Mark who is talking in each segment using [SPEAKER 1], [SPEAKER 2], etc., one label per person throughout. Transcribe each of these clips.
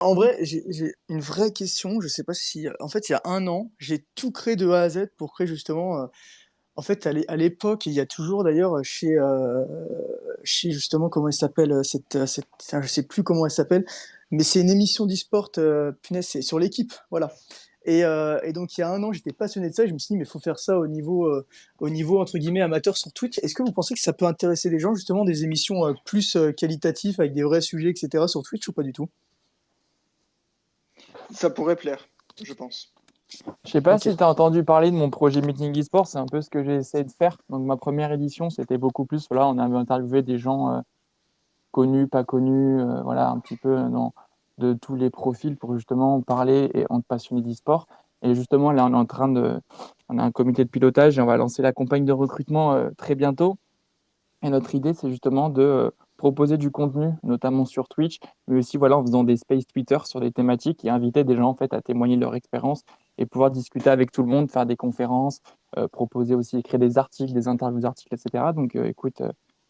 [SPEAKER 1] En vrai, j'ai une vraie question. Je sais pas si, en fait, il y a un an, j'ai tout créé de A à Z pour créer justement. En fait, à l'époque, il y a toujours d'ailleurs chez justement comment elle s'appelle je sais plus comment elle s'appelle, mais c'est une émission d'e-sport. Punaise, c'est sur l'équipe, voilà. Et donc il y a un an, j'étais passionné de ça. Et je me suis dit, mais faut faire ça au niveau entre guillemets amateur sur Twitch. Est-ce que vous pensez que ça peut intéresser les gens justement des émissions plus qualitatives avec des vrais sujets, etc. sur Twitch ou pas du tout?
[SPEAKER 2] Ça pourrait plaire, je pense.
[SPEAKER 3] Je sais pas
[SPEAKER 1] Ok.
[SPEAKER 3] si tu as entendu parler de mon projet Meeting eSport, c'est un peu ce que j'ai essayé de faire. Donc ma première édition, c'était beaucoup plus, voilà, on avait interviewé des gens connus, pas connus, voilà, un petit peu de tous les profils pour justement parler et en passionné d'e-sport. Et justement, là, on a un comité de pilotage et on va lancer la campagne de recrutement très bientôt. Et notre idée, c'est justement de proposer du contenu, notamment sur Twitch, mais aussi voilà, en faisant des space Twitter sur des thématiques et inviter des gens en fait, à témoigner de leur expérience et pouvoir discuter avec tout le monde, faire des conférences, proposer aussi, écrire des articles, des interviews d'articles, etc. Donc écoute,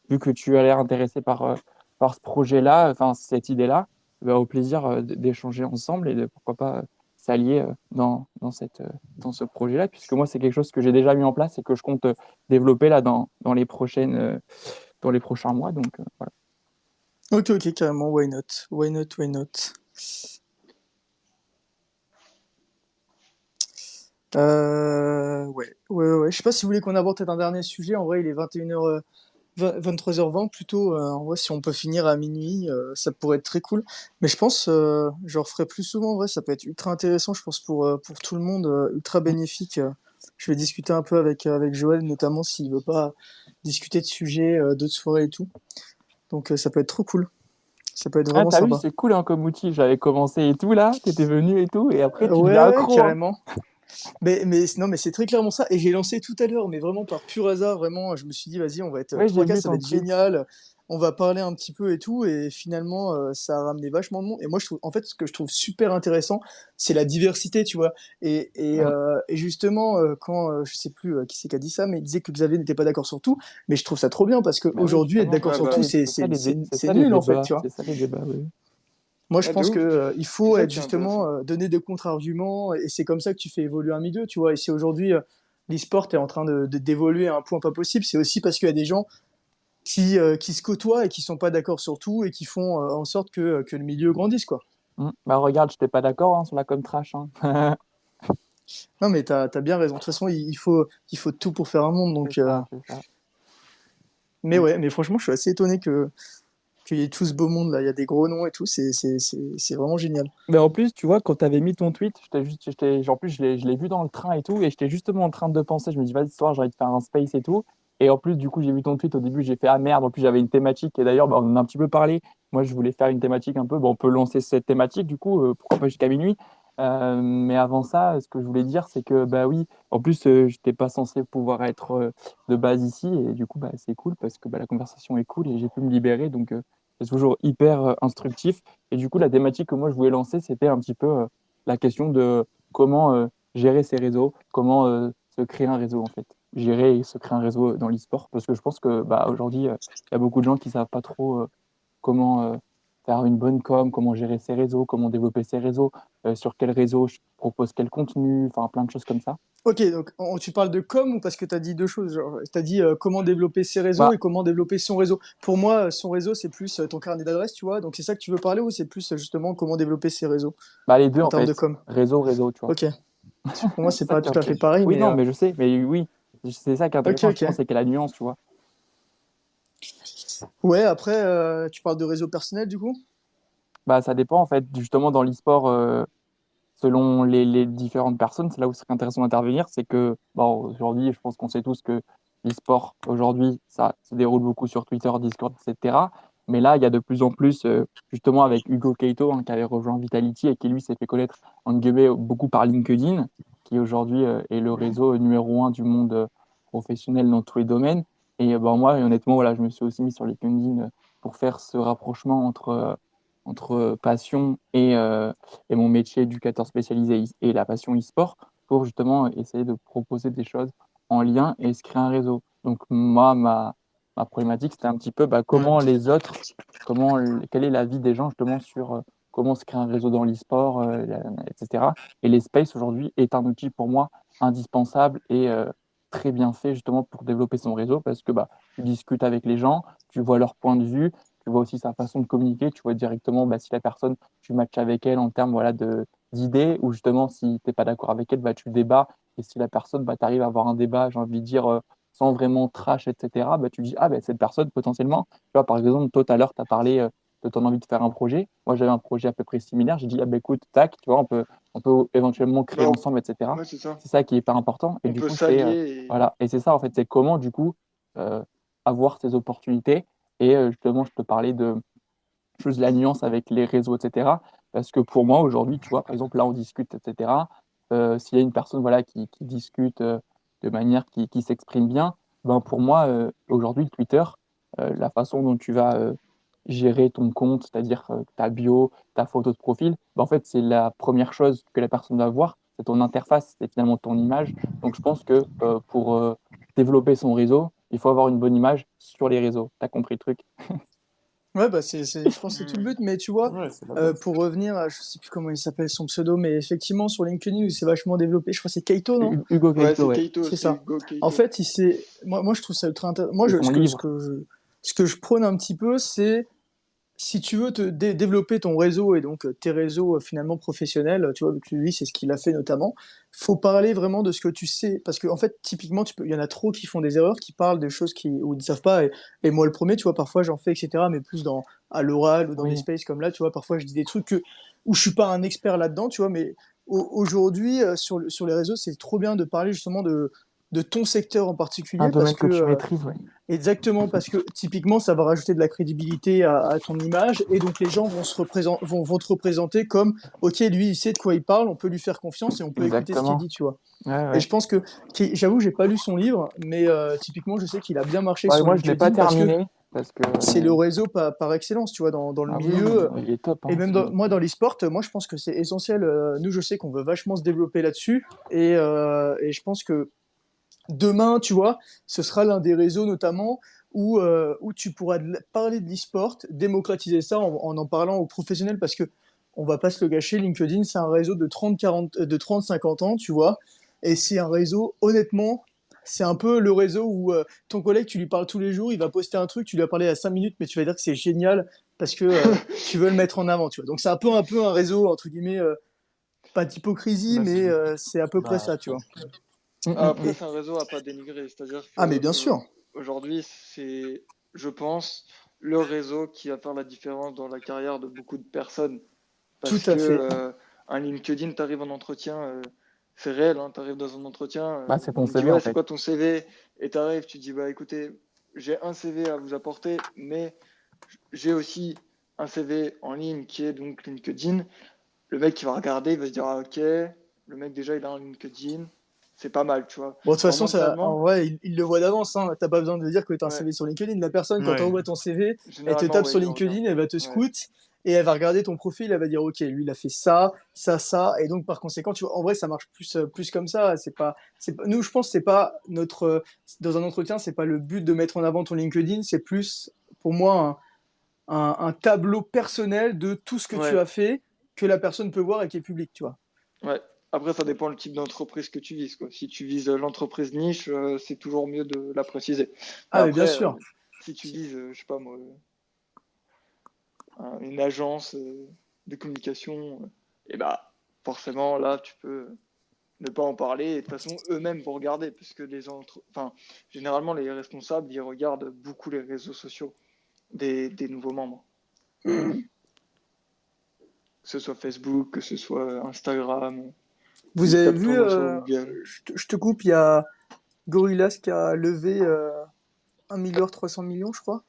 [SPEAKER 3] vu que tu as l'air intéressé par ce projet-là, enfin cette idée-là, bah, au plaisir d'échanger ensemble et de pourquoi pas s'allier dans ce projet-là, puisque moi, c'est quelque chose que j'ai déjà mis en place et que je compte développer là dans les prochains mois. Donc, voilà.
[SPEAKER 1] Ok, ok, carrément, why not? Why not, why not? Ouais. Je sais pas si vous voulez qu'on aborde peut-être un dernier sujet. En vrai, il est 21h, 23h20 plutôt. En vrai, si on peut finir à minuit, ça pourrait être très cool. Mais je pense, je le referai plus souvent. En vrai, ça peut être ultra intéressant, je pense, pour tout le monde, ultra
[SPEAKER 3] Mm.
[SPEAKER 1] bénéfique. Je vais discuter un peu avec Joël, notamment s'il veut pas discuter de sujets, d'autres soirées et tout. Donc, ça peut être trop cool. Ça peut être
[SPEAKER 3] Ah,
[SPEAKER 1] vraiment
[SPEAKER 3] t'as vu,
[SPEAKER 1] sympa.
[SPEAKER 3] c'est cool hein, comme outil. J'avais commencé et tout là, t'étais venu et tout, et après tu deviens
[SPEAKER 1] Ouais,
[SPEAKER 3] accro. Hein.
[SPEAKER 1] carrément. Mais non, mais c'est très clairement ça. Et j'ai lancé tout à l'heure, mais vraiment par pur hasard, vraiment, je me suis dit, vas-y, on va être
[SPEAKER 3] Ouais, j'ai
[SPEAKER 1] 3K,
[SPEAKER 3] vu
[SPEAKER 1] ça va
[SPEAKER 3] ton
[SPEAKER 1] être
[SPEAKER 3] tweet.
[SPEAKER 1] génial. On va parler un petit peu et tout. Et finalement, ça a ramené vachement de monde. Et moi, je trouve, en fait, ce que je trouve super intéressant, c'est la diversité, tu vois.
[SPEAKER 3] Mm.
[SPEAKER 1] Et justement, quand, je sais plus qui c'est qui a dit ça, mais il disait que Xavier n'était pas d'accord sur tout. Mais je trouve ça trop bien parce
[SPEAKER 3] Bah oui,
[SPEAKER 1] qu'aujourd'hui, être
[SPEAKER 3] justement,
[SPEAKER 1] d'accord
[SPEAKER 2] Ouais,
[SPEAKER 1] sur
[SPEAKER 2] bah,
[SPEAKER 1] tout,
[SPEAKER 3] c'est
[SPEAKER 1] c'est
[SPEAKER 3] ça les
[SPEAKER 1] nul, en fait,
[SPEAKER 3] débats,
[SPEAKER 1] tu vois.
[SPEAKER 3] c'est ça les débats, oui.
[SPEAKER 1] Moi, je
[SPEAKER 2] ouais, de
[SPEAKER 1] pense que
[SPEAKER 2] ouf.
[SPEAKER 1] il
[SPEAKER 2] C'est
[SPEAKER 1] faut
[SPEAKER 2] ça
[SPEAKER 1] être
[SPEAKER 2] qui est
[SPEAKER 1] justement
[SPEAKER 2] intéressant.
[SPEAKER 1] donner des contre-arguments et c'est comme ça que tu fais évoluer un milieu, tu vois. Et si aujourd'hui l'e-sport est en train d'évoluer à un point pas possible, c'est aussi parce qu'il y a des gens qui se côtoient et qui sont pas d'accord sur tout et qui font en sorte que le milieu grandisse, quoi.
[SPEAKER 3] Mm. Bah regarde, j'étais pas d'accord hein, sur la com trash. Hein.
[SPEAKER 1] Non, mais t'as bien raison. De toute façon, il faut tout pour faire un monde.
[SPEAKER 3] C'est
[SPEAKER 1] Donc,
[SPEAKER 3] ça, c'est ça.
[SPEAKER 1] mais
[SPEAKER 3] Mm.
[SPEAKER 1] ouais, mais franchement, je suis assez étonné qu'il y ait tout ce beau monde là. Il y a des gros noms et tout. C'est vraiment génial.
[SPEAKER 3] Mais en plus, tu vois, quand tu avais mis ton tweet, en plus, je l'ai vu dans le train et tout, et j'étais justement en train de penser, je me dis, vas-y, ce soir, j'ai envie de faire un space et tout. Et en plus, du coup, j'ai vu ton tweet au début, j'ai fait, ah merde, en plus, j'avais une thématique, et d'ailleurs, bah, on en a un petit peu parlé. Moi, je voulais faire une thématique un peu, bon, on peut lancer cette thématique, du coup, pourquoi pas jusqu'à minuit. Mais avant ça, ce que je voulais dire, c'est que, bah oui, en plus, je n'étais pas censé pouvoir être de base ici, et du coup, bah, c'est cool parce que bah, la conversation est cool et j'ai pu me libérer, donc c'est toujours hyper instructif. Et du coup, la thématique que moi je voulais lancer, c'était un petit peu la question de comment gérer ses réseaux, comment se créer un réseau en fait. Gérer et se créer un réseau dans l'e-sport. Parce que je pense que bah, aujourd'hui, il y a beaucoup de gens qui ne savent pas trop comment faire une bonne com, comment gérer ses réseaux, comment développer ses réseaux, sur quel réseau je propose quel contenu, enfin plein de choses comme ça.
[SPEAKER 1] Ok, donc tu parles de com ou parce que tu as dit deux choses, genre, tu as dit comment développer ses réseaux
[SPEAKER 3] Bah,
[SPEAKER 1] et comment développer son réseau. Pour moi, son réseau, c'est plus ton carnet d'adresses, tu vois. Donc c'est ça que tu veux parler ou c'est plus justement comment développer ses réseaux
[SPEAKER 3] bah, les deux
[SPEAKER 1] en
[SPEAKER 3] en
[SPEAKER 1] termes de
[SPEAKER 3] fait.
[SPEAKER 1] com?
[SPEAKER 3] Réseau, tu vois.
[SPEAKER 1] Ok. Pour moi,
[SPEAKER 3] C'est
[SPEAKER 1] c'est
[SPEAKER 3] ça
[SPEAKER 1] pas
[SPEAKER 3] qui est
[SPEAKER 1] tout à fait
[SPEAKER 3] intéressant.
[SPEAKER 1] pareil,
[SPEAKER 3] Oui,
[SPEAKER 1] mais
[SPEAKER 3] non, mais je sais, mais oui, c'est ça qui est
[SPEAKER 1] ok,
[SPEAKER 3] intéressant justement,
[SPEAKER 1] ok.
[SPEAKER 3] c'est qu'il y a la nuance, tu vois.
[SPEAKER 1] Ouais, après, tu parles de réseau personnel du coup?
[SPEAKER 3] Bah, ça dépend en fait, justement dans l'e-sport, selon les différentes personnes, c'est là où c'est intéressant d'intervenir, c'est que bon, aujourd'hui, je pense qu'on sait tous que l'e-sport, aujourd'hui, ça se déroule beaucoup sur Twitter, Discord, etc. Mais là, il y a de plus en plus, justement avec Hugo Keito, hein, qui avait rejoint Vitality et qui lui s'est fait connaître en guillemets beaucoup par LinkedIn, qui aujourd'hui est le réseau numéro un du monde professionnel dans tous les domaines. Et ben, moi, honnêtement, voilà, je me suis aussi mis sur LinkedIn pour faire ce rapprochement entre passion et mon métier éducateur spécialisé et la passion e-sport pour justement essayer de proposer des choses en lien et se créer un réseau. Donc moi, ma problématique, c'était un petit peu bah,
[SPEAKER 1] Ouais.
[SPEAKER 3] comment les autres, quelle est la vie des gens justement sur comment se créer un réseau dans l'e-sport, etc. Et l'espace aujourd'hui est un outil pour moi indispensable et très bien fait justement pour développer son réseau parce que bah, tu discutes avec les gens, tu vois leur point de vue, tu vois aussi sa façon de communiquer, tu vois directement bah, si la personne, tu matches avec elle en termes voilà, d'idées ou justement si tu n'es pas d'accord avec elle, bah, tu débats et si la personne, bah, tu arrives à avoir un débat, j'ai envie de dire, sans vraiment trash, etc., bah, tu dis, ah, bah, cette personne, potentiellement, tu vois, par exemple, toi, tout à l'heure, tu as parlé de ton envie de faire un projet. Moi, j'avais un projet à peu près similaire. J'ai dit, ah, bah, écoute, tac, tu vois, on peut éventuellement créer
[SPEAKER 2] Bah,
[SPEAKER 3] ensemble, etc.
[SPEAKER 2] ouais, c'est ça.
[SPEAKER 3] C'est ça qui est hyper important. Et
[SPEAKER 2] On
[SPEAKER 3] du
[SPEAKER 2] peut
[SPEAKER 3] coup, c'est,
[SPEAKER 2] s'allier
[SPEAKER 3] voilà. Et c'est ça, en fait, c'est comment, du coup, euh, avoir ces opportunités. Et justement, je te parlais de chose la nuance avec les réseaux, etc. Parce que pour moi, aujourd'hui, tu vois, par exemple, là, on discute, etc. S'il y a une personne voilà, qui discute de manière qui s'exprime bien, ben pour moi, aujourd'hui, Twitter, la façon dont tu vas gérer ton compte, c'est-à-dire ta bio, ta photo de profil, ben en fait, c'est la première chose que la personne va voir, c'est ton interface, c'est finalement ton image. Donc, je pense que pour développer son réseau, il faut avoir une bonne image sur les réseaux. Tu as compris le truc?
[SPEAKER 1] Ouais, bah je pense que c'est tout le
[SPEAKER 2] Hmm.
[SPEAKER 1] but, mais tu vois,
[SPEAKER 4] Ouais, c'est la base.
[SPEAKER 1] pour revenir à, je sais plus comment il s'appelle son pseudo, mais effectivement sur LinkedIn où c'est vachement développé, je crois que c'est Keito, non?
[SPEAKER 3] Hugo
[SPEAKER 2] Ouais,
[SPEAKER 3] Keito,
[SPEAKER 2] c'est
[SPEAKER 3] ouais.
[SPEAKER 2] Keito,
[SPEAKER 1] C'est
[SPEAKER 2] c'est
[SPEAKER 1] ça.
[SPEAKER 2] Hugo
[SPEAKER 1] En
[SPEAKER 2] Keito.
[SPEAKER 1] fait, moi je trouve ça ultra intéressant. Moi,
[SPEAKER 3] Et son livre.
[SPEAKER 1] ce que je prône un petit peu, c'est si tu veux développer ton réseau et donc tes réseaux finalement professionnels, tu vois, que lui, c'est ce qu'il a fait notamment, faut parler vraiment de ce que tu sais. Parce que, en fait, typiquement, il y en a trop qui font des erreurs, qui parlent de choses où ils ne savent pas. Et moi, le premier, tu vois, parfois j'en fais, etc., mais plus à l'oral ou dans des
[SPEAKER 3] Oui,
[SPEAKER 1] spaces comme là, tu vois, parfois je dis des trucs où je suis pas un expert là-dedans, tu vois, mais aujourd'hui, sur les réseaux, c'est trop bien de parler justement de ton secteur en
[SPEAKER 3] un
[SPEAKER 1] particulier parce
[SPEAKER 3] domaine
[SPEAKER 1] que
[SPEAKER 3] que tu maîtrises, ouais.
[SPEAKER 1] exactement, parce que typiquement, ça va rajouter de la crédibilité à ton image, et donc les gens vont te représenter comme, ok, lui, il sait de quoi il parle, on peut lui faire confiance et on peut écouter ce qu'il
[SPEAKER 3] Exactement.
[SPEAKER 1] dit, tu vois.
[SPEAKER 3] Ouais,
[SPEAKER 1] Et
[SPEAKER 3] ouais.
[SPEAKER 1] je pense j'avoue, j'ai pas lu son livre, mais typiquement, je sais qu'il a bien marché
[SPEAKER 3] Ouais,
[SPEAKER 1] sur
[SPEAKER 3] moi, je ne l'ai pas
[SPEAKER 1] LinkedIn parce que
[SPEAKER 3] terminé parce que.
[SPEAKER 1] c'est le réseau par excellence, tu vois, dans le
[SPEAKER 3] Ah oui,
[SPEAKER 1] milieu.
[SPEAKER 3] il est top.
[SPEAKER 1] Et
[SPEAKER 3] Hein,
[SPEAKER 1] même moi, dans l'e-sport, moi, je pense que c'est essentiel. Nous, je sais qu'on veut vachement se développer là-dessus, et je pense que demain, tu vois, ce sera l'un des réseaux notamment où tu pourras parler de l'e-sport, démocratiser ça en parlant aux professionnels parce que on va pas se le gâcher, LinkedIn, c'est un réseau de 30, 50 ans, tu vois, et c'est un réseau, honnêtement, c'est un peu le réseau où ton collègue, tu lui parles tous les jours, il va poster un truc, tu lui as parlé à 5 minutes, mais tu vas dire que c'est génial parce que tu veux le mettre en avant, tu vois. Donc c'est un peu un réseau, entre guillemets, pas d'hypocrisie,
[SPEAKER 4] Bah,
[SPEAKER 1] mais c'est à peu près
[SPEAKER 4] bah,
[SPEAKER 1] ça, tu vois.
[SPEAKER 2] Après,
[SPEAKER 1] Et...
[SPEAKER 2] c'est un réseau à pas dénigrer. C'est-à-dire que
[SPEAKER 1] Ah, mais bien sûr.
[SPEAKER 2] aujourd'hui, c'est, je pense, le réseau qui va faire la différence dans la carrière de beaucoup de personnes.
[SPEAKER 1] Tout
[SPEAKER 2] Parce
[SPEAKER 1] à
[SPEAKER 2] que
[SPEAKER 1] fait.
[SPEAKER 2] un LinkedIn, tu arrives en entretien, c'est réel, hein, tu arrives dans un entretien,
[SPEAKER 3] bah, c'est ton
[SPEAKER 2] on te dit
[SPEAKER 3] CV, en
[SPEAKER 2] ouais, c'est
[SPEAKER 3] fait.
[SPEAKER 2] quoi ton CV? Et tu arrives, tu dis bah écoutez, j'ai un CV à vous apporter, mais j'ai aussi un CV en ligne qui est donc LinkedIn. Le mec qui va regarder, il va se dire ah, ok, le mec déjà il a un LinkedIn, c'est pas mal, tu vois.
[SPEAKER 1] Bon, de toute façon, en
[SPEAKER 2] Fondamentalement,
[SPEAKER 1] vrai, il le voit d'avance, hein. T'as pas besoin de dire que t'as un
[SPEAKER 2] ouais,
[SPEAKER 1] CV sur LinkedIn. La personne, quand
[SPEAKER 4] ouais.
[SPEAKER 1] t'envoies ton CV, elle te
[SPEAKER 2] généralement
[SPEAKER 1] tape
[SPEAKER 2] ouais,
[SPEAKER 1] sur
[SPEAKER 2] il le
[SPEAKER 1] LinkedIn,
[SPEAKER 2] regarde.
[SPEAKER 1] elle va te
[SPEAKER 2] Ouais.
[SPEAKER 1] scout et elle va regarder ton profil, elle va dire, ok, lui, il a fait ça, ça, ça. Et donc, par conséquent, tu vois, en vrai, ça marche plus comme ça. Nous, je pense que c'est pas dans un entretien, c'est pas le but de mettre en avant ton LinkedIn, c'est plus, pour moi, un tableau personnel de tout ce que tu
[SPEAKER 2] Ouais,
[SPEAKER 1] as fait que la personne peut voir et qui est public, tu vois.
[SPEAKER 2] ouais. Après, ça dépend le type d'entreprise que tu vises, quoi. Si tu vises l'entreprise niche, c'est toujours mieux de la préciser. Mais
[SPEAKER 1] Ah, mais bien
[SPEAKER 2] après,
[SPEAKER 1] sûr.
[SPEAKER 2] si tu vises, je sais pas moi, une agence de communication, et bah forcément là, tu peux ne pas en parler. Et de toute façon, eux-mêmes vont regarder, puisque enfin, généralement, les responsables, ils regardent beaucoup les réseaux sociaux des nouveaux membres. Que ce soit Facebook, que ce soit Instagram,
[SPEAKER 1] Vous
[SPEAKER 2] ils
[SPEAKER 1] avez
[SPEAKER 2] tapent ton
[SPEAKER 1] vu,
[SPEAKER 2] nom sur Google.
[SPEAKER 1] je te coupe, il y a Gorillaz qui a levé 1,3 milliard, je crois.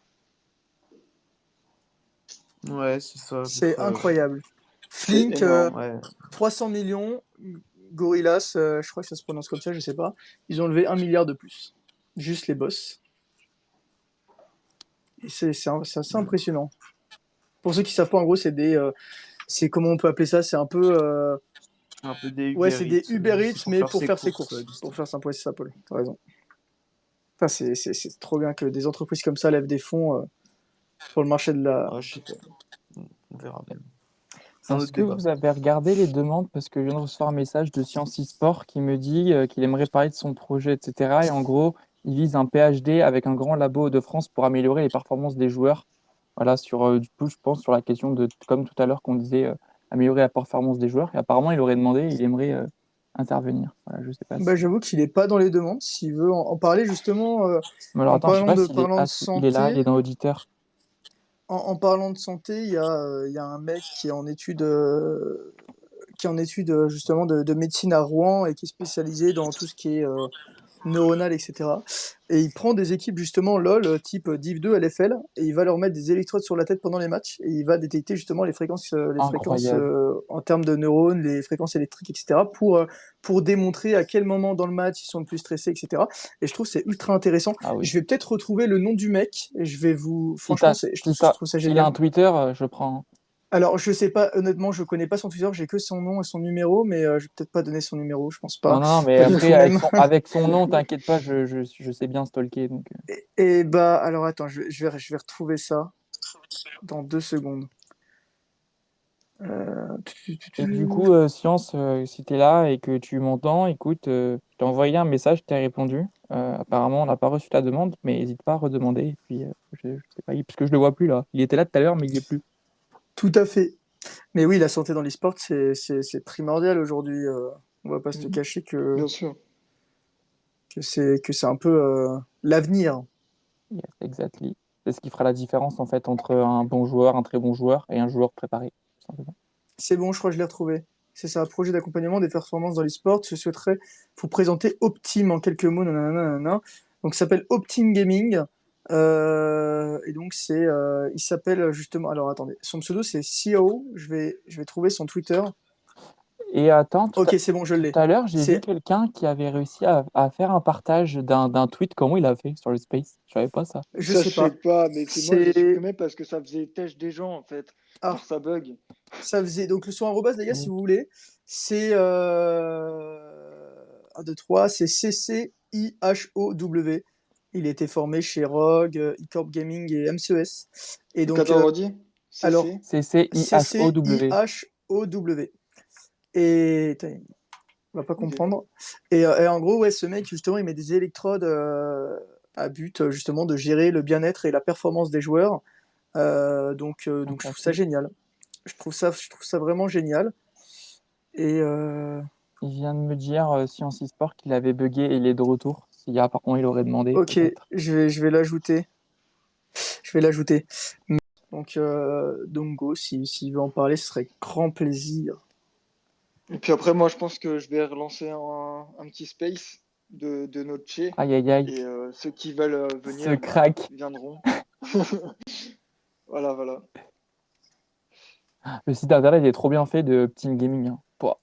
[SPEAKER 4] Ouais, c'est ça, à peu
[SPEAKER 1] C'est
[SPEAKER 4] près. Ouais.
[SPEAKER 1] incroyable.
[SPEAKER 2] C'est
[SPEAKER 1] Flink,
[SPEAKER 2] énorme.
[SPEAKER 4] Ouais.
[SPEAKER 1] 300 millions. Gorillaz, je crois que ça se prononce comme ça, je sais pas. Ils ont levé 1 milliard de plus. Juste les boss. Et c'est assez impressionnant. Pour ceux qui savent pas, en gros, c'est comment on peut appeler ça? C'est un peu,
[SPEAKER 4] Un peu des
[SPEAKER 1] ouais,
[SPEAKER 4] Uber
[SPEAKER 1] c'est des
[SPEAKER 4] Eats.
[SPEAKER 1] Uber
[SPEAKER 4] C'est
[SPEAKER 1] Eats,
[SPEAKER 4] pour
[SPEAKER 1] mais
[SPEAKER 4] faire
[SPEAKER 1] pour
[SPEAKER 4] ses
[SPEAKER 1] faire ses
[SPEAKER 4] courses à
[SPEAKER 1] courses. Pour faire
[SPEAKER 4] distance.
[SPEAKER 1] simple, ouais, c'est ça, Paul. T'as raison. Enfin, c'est trop bien que des entreprises comme ça lèvent des fonds pour le marché de la.
[SPEAKER 4] Ah, je sais pas. On verra bien.
[SPEAKER 1] c'est un
[SPEAKER 3] Est-ce
[SPEAKER 1] autre
[SPEAKER 3] que
[SPEAKER 1] débat.
[SPEAKER 3] vous avez regardé les demandes? Parce que je viens de recevoir un message de Science eSport qui me dit qu'il aimerait parler de son projet, etc. Et en gros, il vise un PhD avec un grand labo de France pour améliorer les performances des joueurs. Voilà, du coup, je pense sur la question de, comme tout à l'heure qu'on disait, améliorer la performance des joueurs. Et apparemment, il aurait demandé, il aimerait intervenir. Voilà, je sais pas
[SPEAKER 1] Bah,
[SPEAKER 3] si.
[SPEAKER 1] j'avoue qu'il est pas dans les demandes. S'il veut en parler justement,
[SPEAKER 3] Mais alors
[SPEAKER 1] en
[SPEAKER 3] attends, je sais pas s'il est.
[SPEAKER 1] parlant
[SPEAKER 3] Ah,
[SPEAKER 1] de
[SPEAKER 3] si, il est là, il
[SPEAKER 1] santé,
[SPEAKER 3] est dans Auditeur.
[SPEAKER 1] en parlant de santé, il y a un mec qui est en étude justement de médecine à Rouen et qui est spécialisé dans tout ce qui est neuronal, etc. Et il prend des équipes justement LoL, type Div 2, LFL, et il va leur mettre des électrodes sur la tête pendant les matchs, et il va détecter justement les fréquences
[SPEAKER 3] Incroyable.
[SPEAKER 1] en termes de neurones, les fréquences électriques, etc., pour démontrer à quel moment dans le match ils sont le plus stressés, etc. Et je trouve que c'est ultra intéressant.
[SPEAKER 3] Ah oui.
[SPEAKER 1] Je vais peut-être retrouver le nom du mec, et je vais vous...
[SPEAKER 3] Si
[SPEAKER 1] Franchement,
[SPEAKER 3] t'as,
[SPEAKER 1] je trouve ça
[SPEAKER 3] s'il a
[SPEAKER 1] génial.
[SPEAKER 3] un Twitter, je prends.
[SPEAKER 1] Alors, je sais pas, honnêtement, je connais pas son Twitter, j'ai que son nom et son numéro, mais je vais peut-être pas donner son numéro, je pense pas.
[SPEAKER 3] Non, non, non, mais
[SPEAKER 1] Pas du
[SPEAKER 3] après,
[SPEAKER 1] tout même.
[SPEAKER 3] avec son nom, t'inquiète pas, je sais bien stalker. Donc.
[SPEAKER 1] Et bah, alors attends, je vais retrouver ça dans 2 secondes.
[SPEAKER 3] Et du coup, Science, si t'es là et que tu m'entends, écoute, je t'ai envoyé un message, je t'ai répondu. Apparemment, on n'a pas reçu ta demande, mais n'hésite pas à redemander. Et puis, je sais pas, parce que je le vois plus là. Il était là tout à l'heure, mais il est plus.
[SPEAKER 1] Tout à fait. Mais oui, la santé dans l'e-sport, c'est primordial aujourd'hui. On va pas se
[SPEAKER 2] Mhm.
[SPEAKER 1] cacher
[SPEAKER 2] Bien sûr.
[SPEAKER 1] que c'est un peu l'avenir.
[SPEAKER 3] Yes, exactly. C'est ce qui fera la différence en fait entre un bon joueur, un très bon joueur et un joueur préparé, tout simplement.
[SPEAKER 1] C'est bon, je crois que je l'ai retrouvé. C'est ça, projet d'accompagnement des performances dans l'e-sport. Je souhaiterais vous présenter Optim en quelques mots. Nanana, nanana. Donc, ça s'appelle Optim Gaming. Et donc, il s'appelle justement. Alors, attendez. Son pseudo, c'est CEO. Je vais trouver son Twitter.
[SPEAKER 3] Et attends,
[SPEAKER 1] Ok, c'est bon, je
[SPEAKER 3] tout
[SPEAKER 1] l'ai.
[SPEAKER 3] à l'heure, j'ai vu
[SPEAKER 1] C'est.
[SPEAKER 3] quelqu'un qui avait réussi à faire un partage d'un tweet. Comment il a fait sur le Space? Je savais pas ça.
[SPEAKER 1] Je
[SPEAKER 2] Ça, je
[SPEAKER 1] sais
[SPEAKER 2] sais
[SPEAKER 1] pas.
[SPEAKER 2] pas, mais c'est moi, j'ai
[SPEAKER 1] C'est.
[SPEAKER 2] supprimé parce que ça faisait têche des gens, en fait. Genre,
[SPEAKER 1] Ah,
[SPEAKER 2] ça bug.
[SPEAKER 1] ça faisait. Donc, le son arrobas, les gars, si
[SPEAKER 3] Mm.
[SPEAKER 1] vous voulez, c'est. 1, 2, 3, c'est CCIHOW. Il était formé chez Rogue, eCorp Gaming et MCES. Et
[SPEAKER 2] Donc,
[SPEAKER 1] donc,
[SPEAKER 2] attends, redis.
[SPEAKER 1] alors,
[SPEAKER 2] CC.
[SPEAKER 3] CCIHOW.
[SPEAKER 1] CCIHOW. Et. Attends, on va pas
[SPEAKER 2] Ok.
[SPEAKER 1] comprendre. Et en gros, ouais, ce mec, justement, il met des électrodes à but, justement, de gérer le bien-être et la performance des joueurs. Donc je trouve ça
[SPEAKER 3] Fantastique.
[SPEAKER 1] génial. Je trouve ça vraiment génial. Et
[SPEAKER 3] Il vient de me dire, Science eSport, qu'il avait bugué et il est de retour. S'il y a, par contre, il aurait demandé,
[SPEAKER 1] ok,
[SPEAKER 3] peut-être.
[SPEAKER 1] je vais l'ajouter. Je vais l'ajouter. Donc go, s'il veut en parler, ce serait grand plaisir.
[SPEAKER 2] Et puis après, moi, je pense que je vais relancer un petit space de notre chez.
[SPEAKER 3] Aïe, aïe, aïe.
[SPEAKER 2] Et ceux qui veulent
[SPEAKER 3] Ce
[SPEAKER 2] venir, bah,
[SPEAKER 3] crack.
[SPEAKER 2] viendront. Voilà, voilà.
[SPEAKER 3] Le site internet est trop bien fait de Team Gaming. Hein. Pouah.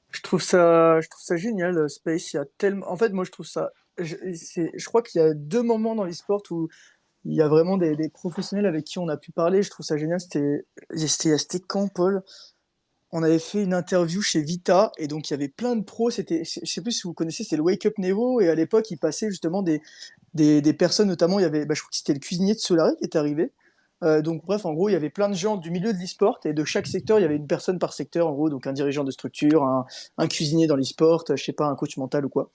[SPEAKER 1] Je trouve ça génial, Space. Il y a tellement. En fait, moi, je trouve ça. Je crois qu'il y a 2 moments dans l'e-sport où il y a vraiment des professionnels avec qui on a pu parler. Je trouve ça génial. C'était quand, Paul? On avait fait une interview chez Vita et donc il y avait plein de pros. Je sais plus si vous connaissez, c'était le Wake Up Nevo et à l'époque, il passait justement des personnes, notamment, il y avait, bah, je crois que c'était le cuisinier de Solari qui est arrivé. Donc bref, en gros, il y avait plein de gens du milieu de l'e-sport et de chaque secteur, il y avait une personne par secteur, en gros, donc un dirigeant de structure, un cuisinier dans l'e-sport, je sais pas, un coach mental ou quoi.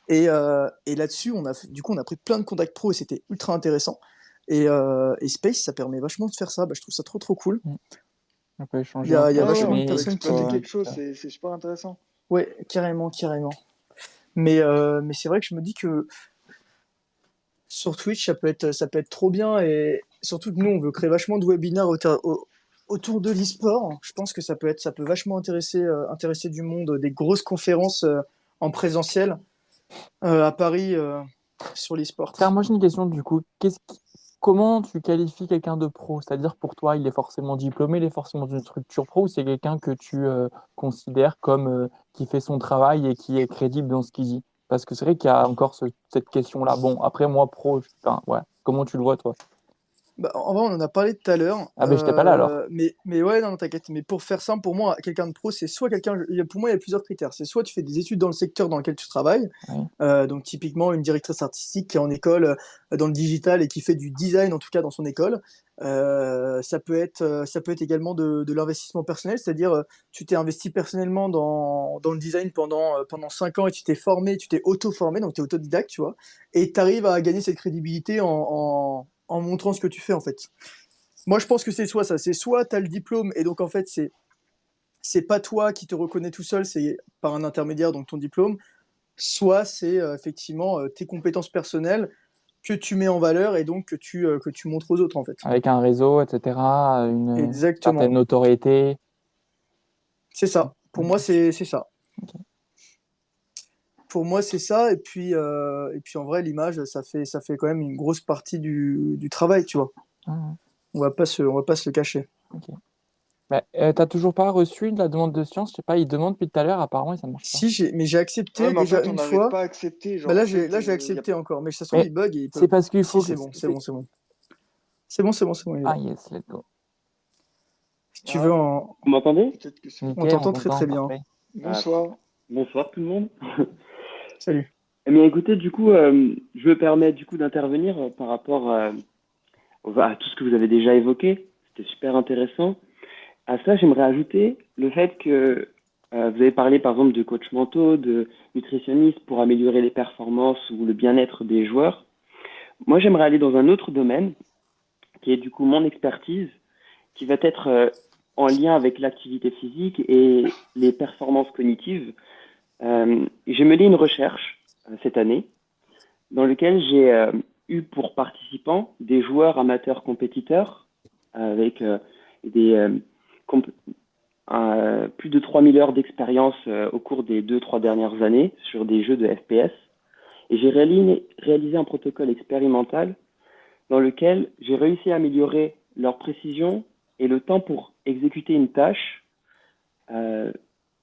[SPEAKER 1] Et là-dessus, du coup, on a pris plein de contacts pro et c'était ultra intéressant. Et Space, ça permet vachement de faire ça. Bah, je trouve ça trop trop cool.
[SPEAKER 3] On peut
[SPEAKER 1] Il
[SPEAKER 3] échanger
[SPEAKER 1] y a,
[SPEAKER 3] entre
[SPEAKER 1] il y a
[SPEAKER 2] Ouais, ouais,
[SPEAKER 1] vachement
[SPEAKER 2] on
[SPEAKER 1] de
[SPEAKER 2] peut
[SPEAKER 3] passionnés.
[SPEAKER 1] personnes
[SPEAKER 2] exploiter
[SPEAKER 1] qui.
[SPEAKER 2] quelque chose, c'est super intéressant.
[SPEAKER 1] Ouais, carrément, carrément. Mais c'est vrai que je me dis que sur Twitch, ça peut être trop bien. Et surtout que nous, on veut créer vachement de webinaires autour de l'e-sport. Je pense que ça peut vachement intéresser du monde, des grosses conférences en présentiel à Paris sur l'e-sport.
[SPEAKER 3] Tiens, moi j'ai une question du coup. Comment tu qualifies quelqu'un de pro? C'est-à-dire pour toi, il est forcément diplômé, il est forcément d'une structure pro ou c'est quelqu'un que tu considères comme qui fait son travail et qui est crédible dans ce qu'il dit? Parce que c'est vrai qu'il y a encore cette question-là. Bon, après moi, pro, enfin, ouais. Comment tu le vois toi?
[SPEAKER 1] Bah, en vrai, on en a parlé tout à l'heure,
[SPEAKER 3] Ah, ben, j'étais pas là alors.
[SPEAKER 1] mais ouais, non, t'inquiète. Mais pour faire simple, pour moi, quelqu'un de pro, c'est soit quelqu'un. Pour moi, il y a plusieurs critères. C'est soit tu fais des études dans le secteur dans lequel tu travailles,
[SPEAKER 3] Oui.
[SPEAKER 1] donc typiquement une directrice artistique qui est en école dans le digital et qui fait du design en tout cas dans son école. Ça peut être également de l'investissement personnel, c'est-à-dire tu t'es investi personnellement dans le design pendant 5 ans et tu t'es formé, tu t'es auto-formé, donc tu es autodidacte, tu vois, et tu arrives à gagner cette crédibilité en montrant ce que tu fais en fait. Moi je pense que c'est soit ça, c'est soit tu as le diplôme et donc en fait c'est pas toi qui te reconnais tout seul, c'est par un intermédiaire, donc ton diplôme, soit c'est effectivement tes compétences personnelles que tu mets en valeur et donc que tu montres aux autres en fait.
[SPEAKER 3] Avec un réseau, etc., une certaine
[SPEAKER 1] Exactement,
[SPEAKER 3] notoriété.
[SPEAKER 1] c'est ça. Pour moi,
[SPEAKER 3] Ok.
[SPEAKER 1] c'est ça.
[SPEAKER 3] Ok.
[SPEAKER 1] Pour moi, c'est ça. Et puis en vrai, l'image, ça fait quand même une grosse partie du travail, tu vois.
[SPEAKER 3] Ah,
[SPEAKER 1] On va pas se le cacher.
[SPEAKER 3] ok. Bah, t'as toujours pas reçu la demande de science? Je sais pas, il demande depuis tout à l'heure, apparemment, et ça marche pas.
[SPEAKER 1] Si, mais j'ai
[SPEAKER 2] Ouais,
[SPEAKER 1] accepté
[SPEAKER 2] mais en
[SPEAKER 1] déjà
[SPEAKER 2] fait, on
[SPEAKER 1] une
[SPEAKER 2] n'arrive
[SPEAKER 1] fois.
[SPEAKER 2] pas à accepter.
[SPEAKER 1] Bah
[SPEAKER 2] Genre, en fait,
[SPEAKER 1] là, j'ai
[SPEAKER 2] y a...
[SPEAKER 1] accepté encore. Mais ça se trouve,
[SPEAKER 3] Mais
[SPEAKER 1] il bug et il
[SPEAKER 3] c'est
[SPEAKER 1] peut.
[SPEAKER 3] parce qu'il
[SPEAKER 1] Si,
[SPEAKER 3] faut que.
[SPEAKER 1] c'est bon, c'est bon, c'est bon. C'est bon, il est
[SPEAKER 3] Ah,
[SPEAKER 1] là.
[SPEAKER 3] yes, let's go.
[SPEAKER 1] Si tu veux
[SPEAKER 2] Ah,
[SPEAKER 1] en.
[SPEAKER 5] Vous m'entendez?
[SPEAKER 2] peut-être que c'est bon.
[SPEAKER 1] On
[SPEAKER 3] Nickel, on
[SPEAKER 1] t'entend très
[SPEAKER 3] t'entend,
[SPEAKER 1] très bien.
[SPEAKER 3] parfait.
[SPEAKER 5] Ah,
[SPEAKER 2] Bonsoir.
[SPEAKER 5] bonsoir tout le monde.
[SPEAKER 1] Salut.
[SPEAKER 5] Eh bien, écoutez, du coup, je me permets du coup d'intervenir par rapport à tout ce que vous avez déjà évoqué. C'était super intéressant. À ça, j'aimerais ajouter le fait que vous avez parlé par exemple de coach mentaux, de nutritionniste pour améliorer les performances ou le bien-être des joueurs. Moi, j'aimerais aller dans un autre domaine qui est du coup mon expertise, qui va être en lien avec l'activité physique et les performances cognitives. J'ai mené une recherche cette année dans laquelle j'ai eu pour participants des joueurs amateurs compétiteurs avec des, comp- plus de 3000 heures d'expérience au cours des 2-3 dernières années sur des jeux de FPS. Et j'ai réalisé un protocole expérimental dans lequel j'ai réussi à améliorer leur précision et le temps pour exécuter une tâche euh,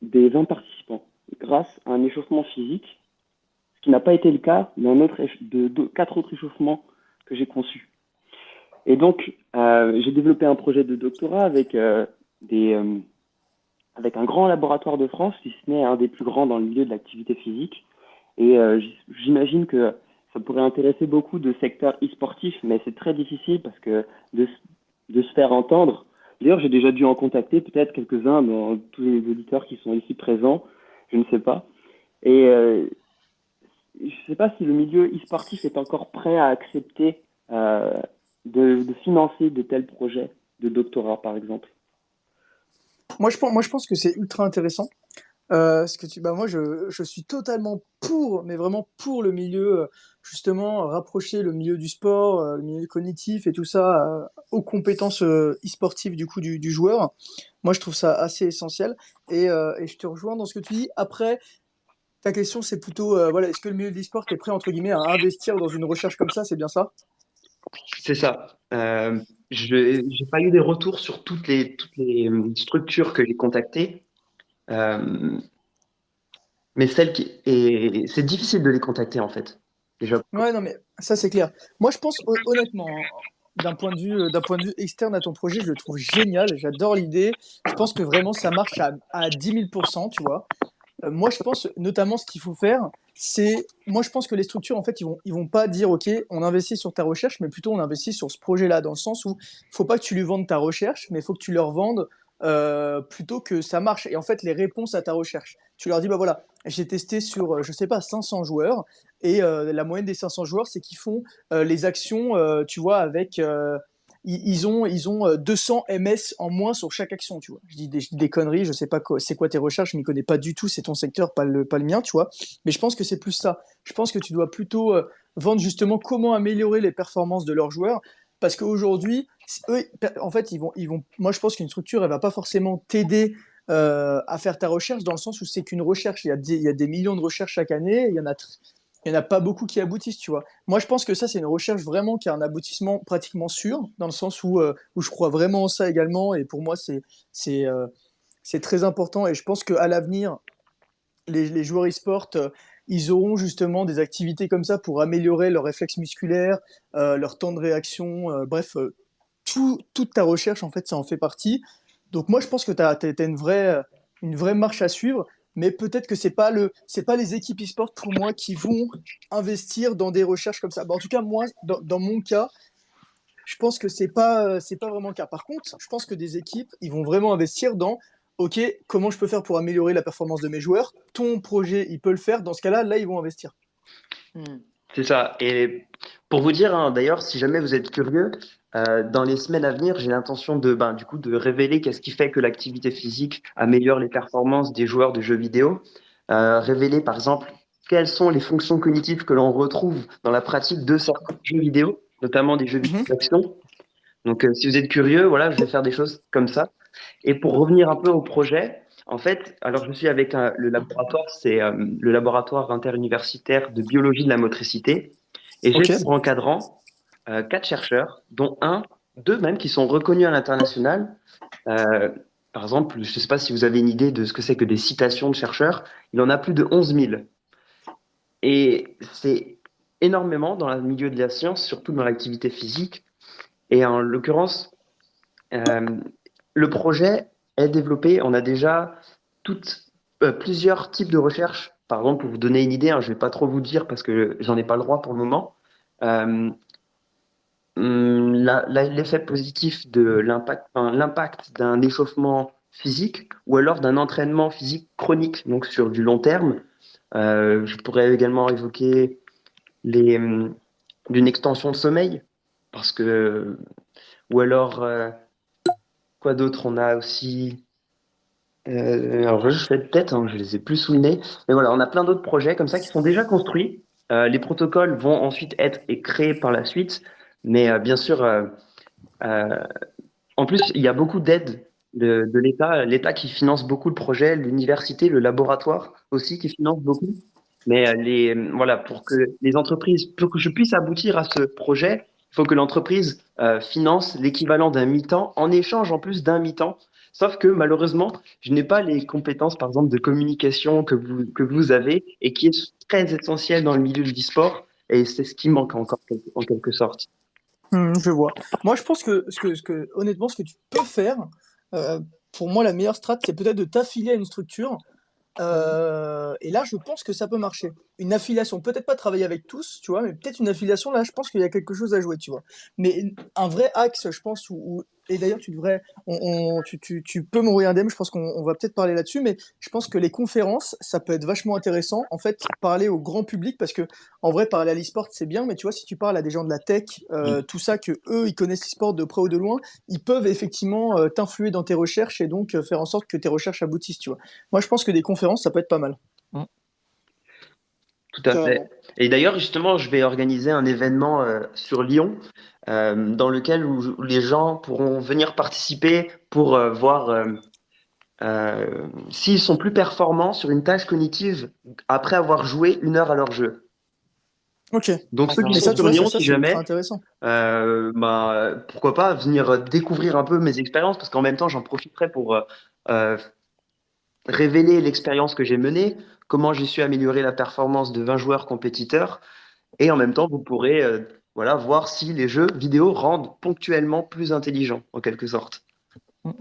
[SPEAKER 5] des 20 participants grâce à un échauffement physique, ce qui n'a pas été le cas de 4 autres échauffements que j'ai conçus. Et donc, j'ai développé un projet de doctorat avec un grand laboratoire de France, si ce n'est un des plus grands dans le milieu de l'activité physique. Et j'imagine que ça pourrait intéresser beaucoup de secteurs e-sportifs, mais c'est très difficile parce que de se faire entendre. D'ailleurs, j'ai déjà dû en contacter peut-être quelques-uns dans tous les auditeurs qui sont ici présents, je ne sais pas. Et je ne sais pas si le milieu e-sportif est encore prêt à accepter euh, de financer de tels projets de doctorat, par exemple.
[SPEAKER 1] Moi, je pense que c'est ultra intéressant. Bah moi, je suis totalement pour, mais vraiment pour le milieu, justement, rapprocher le milieu du sport, le milieu cognitif et tout ça aux compétences e-sportives du coup du joueur. Moi, je trouve ça assez essentiel et je te rejoins dans ce que tu dis. Après, ta question, c'est plutôt, voilà, est-ce que le milieu de l'e-sport est prêt, entre guillemets, à investir dans une recherche comme ça? C'est bien ça?
[SPEAKER 6] C'est ça. J'ai pas eu des retours sur toutes les structures que j'ai contactées, euh, mais c'est difficile de les contacter en fait. Déjà.
[SPEAKER 1] Ouais, non, mais ça, c'est clair. Moi, je pense, honnêtement, hein, d'un point de vue externe à ton projet, je le trouve génial. J'adore l'idée. Je pense que vraiment, ça marche à 10 000%, tu vois. Moi, je pense, notamment, ce qu'il faut faire, moi, je pense que les structures, en fait, ils vont pas dire, OK, on investit sur ta recherche, mais plutôt on investit sur ce projet-là, dans le sens où il faut pas que tu lui vendes ta recherche, mais il faut que tu leur vendes plutôt que ça marche. Et en fait, les réponses à ta recherche. Tu leur dis, bah voilà, j'ai testé sur, je sais pas, 500 joueurs, et la moyenne des 500 joueurs, c'est qu'ils font les actions, tu vois, avec ils ont 200 ms en moins sur chaque action, tu vois. Je dis des conneries, je sais pas quoi, c'est quoi tes recherches, je m'y connais pas du tout, c'est ton secteur, pas le mien, tu vois. Mais je pense que c'est plus ça. Je pense que tu dois plutôt vendre justement comment améliorer les performances de leurs joueurs, parce qu'aujourd'hui, eux, en fait, moi je pense qu'une structure, elle va pas forcément t'aider à faire ta recherche, dans le sens où c'est qu'une recherche, il y a des millions de recherches chaque année, il n'y en a pas beaucoup qui aboutissent, tu vois. Moi, je pense que ça, c'est une recherche vraiment qui a un aboutissement pratiquement sûr, dans le sens où je crois vraiment en ça également, et pour moi, c'est, euh, c'est très important, et je pense qu'à l'avenir, les joueurs e-sport, ils auront justement des activités comme ça pour améliorer leurs réflexes musculaires, leur temps de réaction, bref, toute ta recherche, en fait, ça en fait partie. Donc moi, je pense que tu as une vraie marche à suivre, mais peut-être que c'est pas les équipes e-sport pour moi qui vont investir dans des recherches comme ça. Bah, en tout cas, moi, dans mon cas, je pense que c'est pas vraiment le cas. Par contre, je pense que des équipes, ils vont vraiment investir dans, OK, comment je peux faire pour améliorer la performance de mes joueurs? Ton projet, il peut le faire. Dans ce cas-là, là, ils vont investir.
[SPEAKER 2] Hmm.
[SPEAKER 6] C'est ça. Et pour vous dire, hein, d'ailleurs, si jamais vous êtes curieux, dans les semaines à venir, j'ai l'intention du coup, de révéler qu'est-ce qui fait que l'activité physique améliore les performances des joueurs de jeux vidéo. Révéler, par exemple, quelles sont les fonctions cognitives que l'on retrouve dans la pratique de certains jeux vidéo, notamment des jeux vidéo
[SPEAKER 1] Mhm.
[SPEAKER 6] d'action. Donc, si vous êtes curieux, voilà, je vais faire des choses comme ça. Et pour revenir un peu au projet, en fait, alors je suis avec le laboratoire, c'est le laboratoire interuniversitaire de biologie de la motricité, et j'ai
[SPEAKER 1] OK.
[SPEAKER 6] pour encadrant 4 chercheurs, dont deux même qui sont reconnus à l'international. Euh, Par exemple, je ne sais pas si vous avez une idée de ce que c'est que des citations de chercheurs, il en a plus de 11 000. Et c'est énormément dans le milieu de la science, surtout dans l'activité physique. Et en l'occurrence, euh, le projet est développé. On a déjà plusieurs types de recherches. Par exemple, pour vous donner une idée, hein, je ne vais pas trop vous dire parce que j'en ai pas le droit pour le moment. Euh, L'effet positif de l'impact d'un échauffement physique ou alors d'un entraînement physique chronique, donc sur du long terme. Je pourrais également évoquer les, d'une extension de sommeil, parce que, ou alors, quoi d'autre? On a aussi, alors je fais de tête, hein, je les ai plus sous le nez, mais voilà, on a plein d'autres projets comme ça qui sont déjà construits. Les protocoles vont ensuite être créés par la suite, mais bien sûr, euh, en plus, il y a beaucoup d'aides de l'État, l'État qui finance beaucoup le projet, l'université, le laboratoire aussi qui finance beaucoup. Mais voilà, pour que les entreprises, pour que je puisse aboutir à ce projet, il faut que l'entreprise finance l'équivalent d'un mi-temps en échange en plus d'un mi-temps. Sauf que malheureusement, je n'ai pas les compétences, par exemple, de communication que vous avez et qui est très essentielle dans le milieu du sport. Et c'est ce qui manque encore en quelque sorte.
[SPEAKER 1] Je vois. Moi, je pense honnêtement, ce que tu peux faire, euh, pour moi, la meilleure strat, c'est peut-être de t'affilier à une structure. Et là, je pense que ça peut marcher. Une affiliation, peut-être pas travailler avec tous, tu vois, mais peut-être une affiliation, là, je pense qu'il y a quelque chose à jouer, tu vois. Mais un vrai axe, je pense, et d'ailleurs, tu devrais, tu peux m'envoyer un DM, je pense qu'on va peut-être parler là-dessus, mais je pense que les conférences, ça peut être vachement intéressant, en fait, parler au grand public, parce que, en vrai, parler à l'e-sport, c'est bien, mais tu vois, si tu parles à des gens de la tech, tout ça, que eux, ils connaissent l'e-sport de près ou de loin, ils peuvent effectivement t'influer dans tes recherches et donc faire en sorte que tes recherches aboutissent, tu vois. Moi, je pense que des conférences, ça peut être pas mal.
[SPEAKER 3] Mm.
[SPEAKER 6] Tout à fait.
[SPEAKER 2] Carrément.
[SPEAKER 6] Et d'ailleurs, justement, je vais organiser un événement sur Lyon dans lequel où les gens pourront venir participer pour voir s'ils sont plus performants sur une tâche cognitive après avoir joué 1 heure à leur jeu.
[SPEAKER 1] Ok.
[SPEAKER 6] Donc ceux qui
[SPEAKER 1] Mais
[SPEAKER 6] sont
[SPEAKER 1] ça, tu
[SPEAKER 6] sur
[SPEAKER 1] vois,
[SPEAKER 6] Lyon,
[SPEAKER 1] ça
[SPEAKER 6] si
[SPEAKER 1] c'est ultra
[SPEAKER 6] jamais,
[SPEAKER 1] intéressant.
[SPEAKER 6] pourquoi pas venir découvrir un peu mes expériences, parce qu'en même temps, j'en profiterai pour euh, révéler l'expérience que j'ai menée, comment j'ai su améliorer la performance de 20 joueurs compétiteurs. Et en même temps, vous pourrez voilà, voir si les jeux vidéo rendent ponctuellement plus intelligents, en quelque sorte.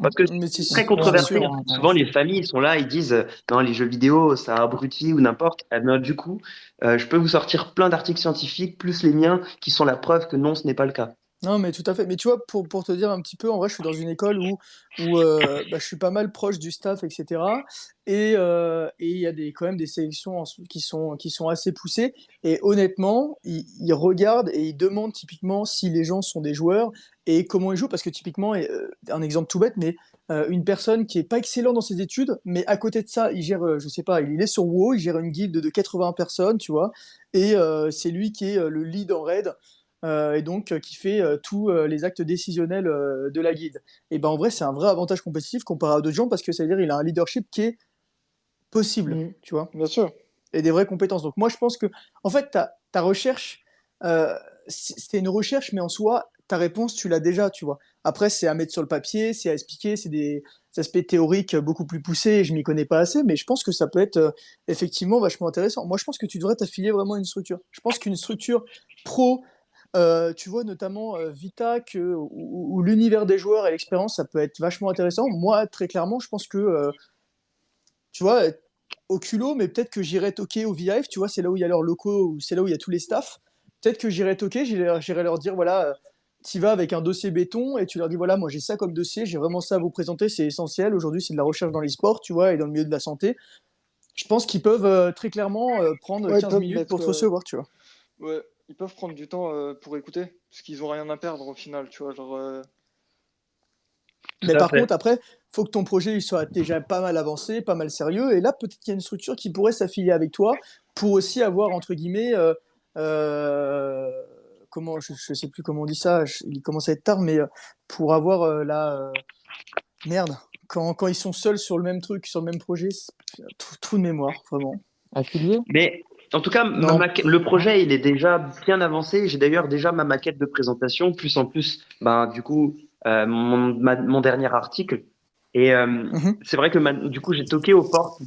[SPEAKER 6] Parce que
[SPEAKER 1] Mais
[SPEAKER 6] c'est très
[SPEAKER 3] Ouais,
[SPEAKER 1] c'est
[SPEAKER 6] controversé,
[SPEAKER 1] sûr.
[SPEAKER 6] hein.
[SPEAKER 3] super
[SPEAKER 6] Souvent,
[SPEAKER 3] intéressant.
[SPEAKER 6] les familles sont là, ils disent non, les jeux vidéo, ça abrutit ou n'importe. Eh bien, du coup, je peux vous sortir plein d'articles scientifiques, plus les miens, qui sont la preuve que non, ce n'est pas le cas.
[SPEAKER 1] Non, mais tout à fait. Mais tu vois, pour te dire un petit peu, en vrai, je suis dans une école où bah, je suis pas mal proche du staff, etc. Et il y a quand même des sélections qui sont assez poussées. Et honnêtement, ils regardent et ils demandent typiquement si les gens sont des joueurs et comment ils jouent. Parce que typiquement, un exemple tout bête, mais une personne qui est pas excellente dans ses études, mais à côté de ça, il gère, je sais pas, il est sur WoW, il gère une guilde de 80 personnes, tu vois. Et c'est lui qui est le lead en raid et donc qui fait tous les actes décisionnels de la guide. Et ben en vrai, c'est un vrai avantage compétitif comparé à d'autres gens parce que ça veut dire qu'il a un leadership qui est possible,
[SPEAKER 2] Mhm.
[SPEAKER 1] tu vois,
[SPEAKER 2] Bien sûr.
[SPEAKER 1] et des vraies compétences. Donc moi, je pense que, en fait, ta recherche, euh, c'est une recherche, mais en soi, ta réponse, tu l'as déjà, tu vois. Après, c'est à mettre sur le papier, c'est à expliquer, c'est des aspects théoriques beaucoup plus poussés, et je m'y connais pas assez, mais je pense que ça peut être effectivement vachement intéressant. Moi, je pense que tu devrais t'affilier vraiment à une structure. Je pense qu'une structure pro tu vois, notamment Vita, où l'univers des joueurs et l'expérience, ça peut être vachement intéressant. Moi, très clairement, je pense que, tu vois, au culot, mais peut-être que j'irai toquer au VIF, tu vois, c'est là où il y a leurs locaux, c'est là où il y a tous les staffs. Peut-être que j'irai toquer, j'irai leur dire, voilà, tu vas avec un dossier béton et tu leur dis, voilà, moi j'ai ça comme dossier, j'ai vraiment ça à vous présenter, c'est essentiel. Aujourd'hui, c'est de la recherche dans les sports, tu vois, et dans le milieu de la santé. Je pense qu'ils peuvent très clairement prendre
[SPEAKER 2] Ouais, ils
[SPEAKER 1] 15
[SPEAKER 2] peuvent
[SPEAKER 1] minutes pour te recevoir, tu vois.
[SPEAKER 2] ouais, ils peuvent prendre du temps pour écouter, parce qu'ils ont rien à perdre au final, tu vois. Genre,
[SPEAKER 6] Tout
[SPEAKER 1] Mais
[SPEAKER 6] à
[SPEAKER 1] par
[SPEAKER 6] fait.
[SPEAKER 1] contre, après, faut que ton projet il soit déjà pas mal avancé, pas mal sérieux. Et là, peut-être qu'il y a une structure qui pourrait s'affilier avec toi pour aussi avoir, entre guillemets, euh, comment, je sais plus comment on dit ça, il commence à être tard, mais pour avoir merde, quand ils sont seuls sur le même truc, sur le même projet, trou de mémoire, vraiment.
[SPEAKER 3] Affilié?
[SPEAKER 6] Mais en tout cas,
[SPEAKER 1] Non.
[SPEAKER 6] le
[SPEAKER 3] Non?
[SPEAKER 6] projet, il est déjà bien avancé. J'ai d'ailleurs déjà ma maquette de présentation, plus en plus, ben, du coup, mon dernier article. Et
[SPEAKER 1] Mhm.
[SPEAKER 6] c'est vrai que du coup, j'ai toqué aux portes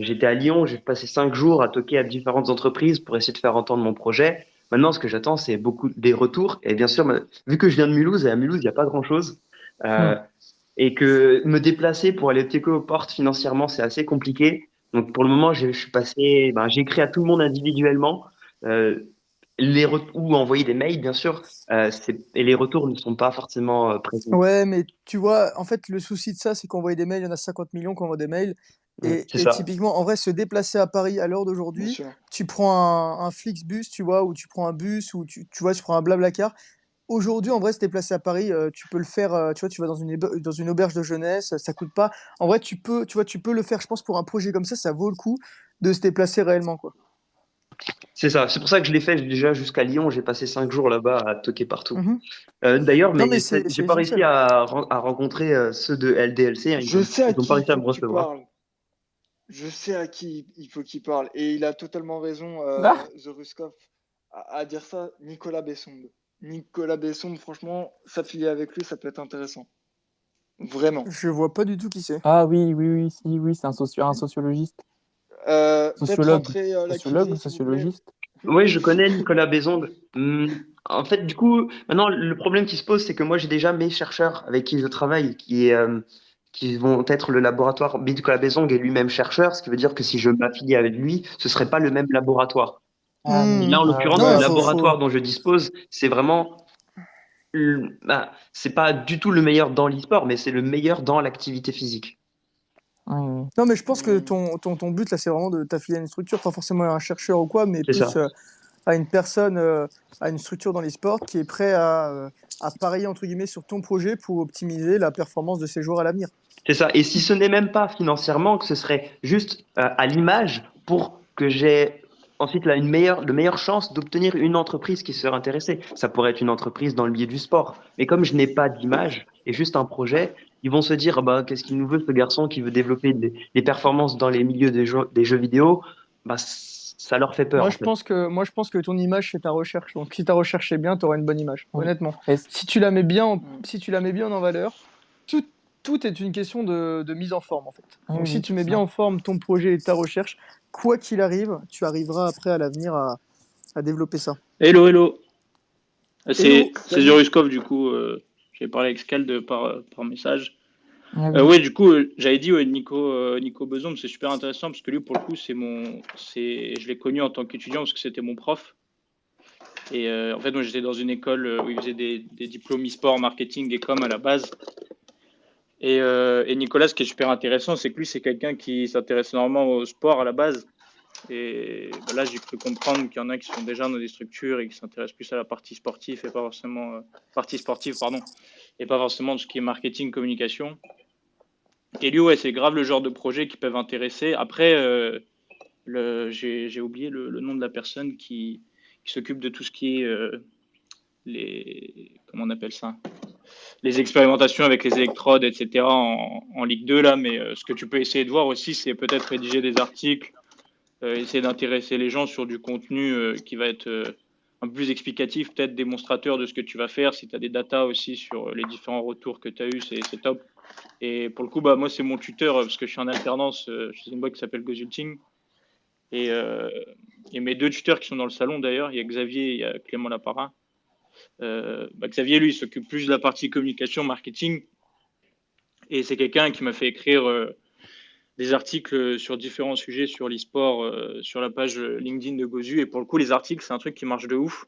[SPEAKER 6] j'étais à Lyon, j'ai passé 5 jours à toquer à différentes entreprises pour essayer de faire entendre mon projet. Maintenant, ce que j'attends, c'est beaucoup des retours. Et bien sûr, vu que je viens de Mulhouse, et à Mulhouse, il n'y a pas grand-chose.
[SPEAKER 3] Hmm.
[SPEAKER 6] Euh, et que me déplacer pour aller toquer aux portes financièrement, c'est assez compliqué. Donc pour le moment, je suis passé, ben, j'ai écrit à tout le monde individuellement, euh, ou envoyé des mails, bien sûr, et les retours ne sont pas forcément présents.
[SPEAKER 1] Ouais, mais tu vois, en fait, le souci de ça, c'est qu'envoyer des mails, il y en a 50 millions qui envoient des mails.
[SPEAKER 6] C'est
[SPEAKER 1] Et
[SPEAKER 6] ça.
[SPEAKER 1] typiquement, en vrai, se déplacer à Paris à l'heure
[SPEAKER 2] bien
[SPEAKER 1] d'aujourd'hui,
[SPEAKER 2] sûr.
[SPEAKER 1] tu prends un Flixbus, tu vois, ou tu prends un bus, ou tu vois, tu prends un Blablacar. Aujourd'hui, en vrai, se déplacer à Paris, tu peux le faire, tu vois, tu vas dans une auberge de jeunesse, ça coûte pas. En vrai, tu vois, tu peux le faire, je pense, pour un projet comme ça vaut le coup de se déplacer réellement, quoi.
[SPEAKER 6] C'est ça. C'est pour ça que je l'ai fait déjà jusqu'à Lyon. J'ai passé 5 jours là-bas à toquer partout.
[SPEAKER 1] Mhm.
[SPEAKER 6] D'ailleurs,
[SPEAKER 1] Non, mais
[SPEAKER 6] mais
[SPEAKER 1] c'est
[SPEAKER 6] j'ai pas réussi
[SPEAKER 1] essentiel.
[SPEAKER 6] à rencontrer ceux de LDLC, hein.
[SPEAKER 2] Je sais à
[SPEAKER 6] Ils ont pas
[SPEAKER 2] qui il
[SPEAKER 6] réussi à
[SPEAKER 2] faut
[SPEAKER 6] me
[SPEAKER 2] que tu
[SPEAKER 6] recevoir.
[SPEAKER 2] parles. Je sais à qui il faut qu'il parle. Et il a totalement raison,
[SPEAKER 3] Ah,
[SPEAKER 2] The Ruskov, à dire ça, Nicolas Bessonde. Nicolas Bessonde, franchement, s'affilier avec lui, ça peut être intéressant. Vraiment.
[SPEAKER 1] Je vois pas du tout qui c'est.
[SPEAKER 3] ah oui, oui, oui, si, oui, c'est un sociologiste.
[SPEAKER 2] Faites
[SPEAKER 3] Sociologue.
[SPEAKER 2] rentrer
[SPEAKER 3] Sociologue ou
[SPEAKER 2] l'accusé, s'il vous plaît.
[SPEAKER 3] sociologiste?
[SPEAKER 6] Oui, je connais Nicolas Bézongue. En fait, du coup, maintenant, le problème qui se pose, c'est que moi, j'ai déjà mes chercheurs avec qui je travaille, qui vont être le laboratoire. Nicolas Bézongue est lui-même chercheur, ce qui veut dire que si je m'affilie avec lui, ce serait pas le même laboratoire.
[SPEAKER 3] Ah
[SPEAKER 6] Et
[SPEAKER 3] oui,
[SPEAKER 6] là,
[SPEAKER 1] Hmm.
[SPEAKER 6] en
[SPEAKER 3] ah,
[SPEAKER 6] l'occurrence,
[SPEAKER 1] Non,
[SPEAKER 6] le
[SPEAKER 1] il
[SPEAKER 3] ouais.
[SPEAKER 1] faut.
[SPEAKER 6] laboratoire dont je dispose, c'est vraiment, bah, c'est pas du tout le meilleur dans l'e-sport, mais c'est le meilleur dans l'activité physique.
[SPEAKER 3] Oui, oui.
[SPEAKER 1] Non, mais je pense que
[SPEAKER 2] Hmm.
[SPEAKER 1] ton but, là, c'est vraiment de t'affilier à une structure, pas forcément à un chercheur ou quoi, mais
[SPEAKER 6] C'est
[SPEAKER 1] plus
[SPEAKER 6] ça.
[SPEAKER 1] à une personne, à une structure dans les sports qui est prêt à parier, entre guillemets, sur ton projet pour optimiser la performance de ses joueurs à l'avenir.
[SPEAKER 6] C'est ça. Et si ce n'est même pas financièrement, que ce serait juste à l'image pour que j'ai ensuite là le meilleure chance d'obtenir une entreprise qui serait intéressée. Ça pourrait être une entreprise dans le milieu du sport. Mais comme je n'ai pas d'image et juste un projet, ils vont se dire, ah bah, qu'est-ce qu'il nous veut, ce garçon qui veut développer des performances dans les milieux des jeux vidéo? Bah, ça leur fait peur, en fait.
[SPEAKER 1] Moi, je pense que ton image, c'est ta recherche. Donc, si ta recherche est bien, tu auras une bonne image,
[SPEAKER 3] Oui.
[SPEAKER 1] honnêtement.
[SPEAKER 3] Est-ce-
[SPEAKER 1] Si tu la mets bien
[SPEAKER 2] Hmm.
[SPEAKER 1] si tu la mets bien en valeur, tout, tout est une question de mise en forme, en fait.
[SPEAKER 3] Oui,
[SPEAKER 1] Donc, si
[SPEAKER 3] oui,
[SPEAKER 1] tu
[SPEAKER 3] c'est
[SPEAKER 1] mets bien
[SPEAKER 3] ça.
[SPEAKER 1] en forme ton projet et ta recherche, quoi qu'il arrive, tu arriveras après à l'avenir à développer ça.
[SPEAKER 7] Hello, hello. C'est
[SPEAKER 1] Hello!
[SPEAKER 2] Salut.
[SPEAKER 7] Zoruskov, du coup. J'ai parlé avec Scald par message.
[SPEAKER 3] Ah oui.
[SPEAKER 7] Ouais, du coup, j'avais dit Nico Beson, c'est super intéressant parce que lui, pour le coup, je l'ai connu en tant qu'étudiant parce que c'était mon prof. Et en fait, moi, j'étais dans une école où il faisait des diplômes e-sport, marketing et com à la base. Et Nicolas, ce qui est super intéressant, c'est que lui, c'est quelqu'un qui s'intéresse énormément au sport à la base. Et bah, là, j'ai cru comprendre qu'il y en a qui sont déjà dans des structures et qui s'intéressent plus à la partie sportive et pas forcément partie sportive, pardon, et pas forcément tout ce qui est marketing, communication. Et lui, ouais, c'est grave le genre de projet qui peuvent intéresser. Après, j'ai oublié le nom de la personne qui s'occupe de tout ce qui est comment on appelle ça? Les expérimentations avec les électrodes, etc. en Ligue 2 là. Mais ce que tu peux essayer de voir aussi, c'est peut-être rédiger des articles, essayer d'intéresser les gens sur du contenu qui va être un peu plus explicatif, peut-être démonstrateur de ce que tu vas faire. Si tu as des datas aussi sur les différents retours que tu as eu, c'est top. Et pour le coup, bah, moi, c'est mon tuteur parce que je suis en alternance chez une boîte qui s'appelle Gozulting. Et Et mes deux tuteurs qui sont dans le salon d'ailleurs, il y a Xavier et il y a Clément Lapara. Xavier, lui, il s'occupe plus de la partie communication, marketing. Et c'est quelqu'un qui m'a fait écrire des articles sur différents sujets sur l'e-sport sur la page LinkedIn de Gozu. Et pour le coup, les articles, c'est un truc qui marche de ouf.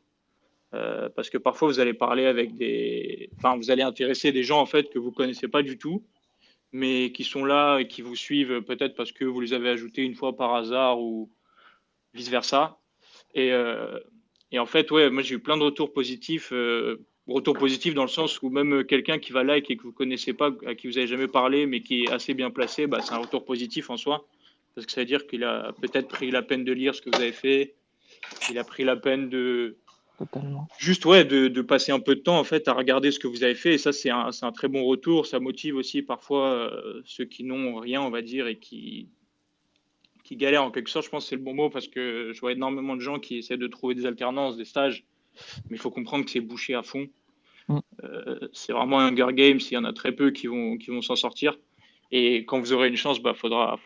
[SPEAKER 7] Parce que parfois, vous allez parler avec vous allez intéresser des gens en fait que vous connaissez pas du tout, mais qui sont là et qui vous suivent peut-être parce que vous les avez ajoutés une fois par hasard ou vice-versa. Et, et en fait, ouais, moi j'ai eu plein de retours positifs dans le sens où même quelqu'un qui va like et que vous connaissez pas, à qui vous avez jamais parlé, mais qui est assez bien placé, bah, c'est un retour positif en soi, parce que ça veut dire qu'il a peut-être pris la peine de lire ce que vous avez fait, il a pris la peine de
[SPEAKER 3] Totalement.
[SPEAKER 7] juste de passer un peu de temps en fait à regarder ce que vous avez fait, et ça c'est un très bon retour. Ça motive aussi parfois ceux qui n'ont rien, on va dire, et qui galèrent en quelque sorte. Je pense que c'est le bon mot, parce que je vois énormément de gens qui essaient de trouver des alternances, des stages, mais il faut comprendre que c'est bouché à fond. C'est vraiment un Hunger Games, il y en a très peu qui vont s'en sortir, et quand vous aurez une chance, faudra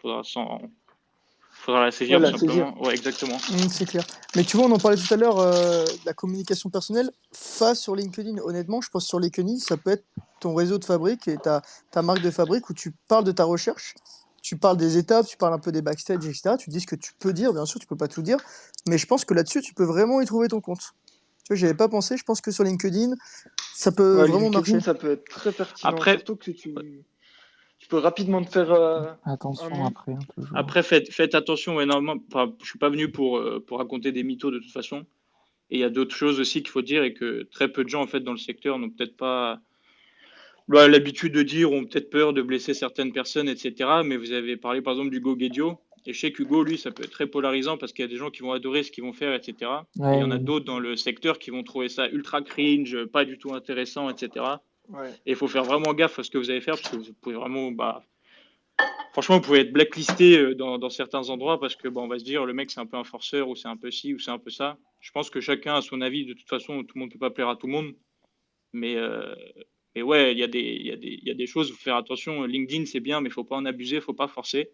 [SPEAKER 7] la saisir,
[SPEAKER 2] Ouais,
[SPEAKER 7] tout
[SPEAKER 2] la saisir.
[SPEAKER 7] simplement. Ouais, exactement.
[SPEAKER 1] C'est clair. Mais tu vois, on en parlait tout à l'heure, de la communication personnelle face sur LinkedIn. Honnêtement, je pense sur LinkedIn, ça peut être ton réseau de fabrique et ta marque de fabrique où tu parles de ta recherche, tu parles des étapes, tu parles un peu des backstage, etc. Tu dis ce que tu peux dire, bien sûr, tu peux pas tout dire, mais je pense que là-dessus, tu peux vraiment y trouver ton compte. Tu vois, j'y avais pas pensé, je pense que sur LinkedIn, ça peut
[SPEAKER 2] Ouais,
[SPEAKER 1] vraiment
[SPEAKER 2] LinkedIn,
[SPEAKER 1] marcher.
[SPEAKER 2] ça peut être très pertinent,
[SPEAKER 7] Après,
[SPEAKER 2] surtout que tu peux rapidement te faire un
[SPEAKER 3] Attention
[SPEAKER 2] nom.
[SPEAKER 3] après, hein, toujours.
[SPEAKER 7] Après, faites attention énormément. Enfin, je suis pas venu pour raconter des mythos de toute façon. Et il y a d'autres choses aussi qu'il faut dire, et que très peu de gens en fait dans le secteur n'ont peut-être pas l'habitude de dire, ont peut-être peur de blesser certaines personnes, etc. Mais vous avez parlé par exemple d'Hugo Guedio. Et je sais qu'Hugo, lui, ça peut être très polarisant parce qu'il y a des gens qui vont adorer ce qu'ils vont faire, etc. Et il y en a
[SPEAKER 3] Ouais,
[SPEAKER 7] d'autres dans le secteur qui vont trouver ça ultra cringe, pas du tout intéressant, etc.
[SPEAKER 2] Ouais.
[SPEAKER 7] Et il faut faire vraiment gaffe à ce que vous allez faire, parce que vous pouvez vraiment, franchement, vous pouvez être blacklisté dans certains endroits, parce que on va se dire, le mec c'est un peu un forceur, ou c'est un peu ci, ou c'est un peu ça. Je pense que chacun a son avis. De toute façon, tout le monde ne peut pas plaire à tout le monde. Mais, ouais, il y a des choses, il faut faire attention. LinkedIn, c'est bien, mais il ne faut pas en abuser, il ne faut pas forcer.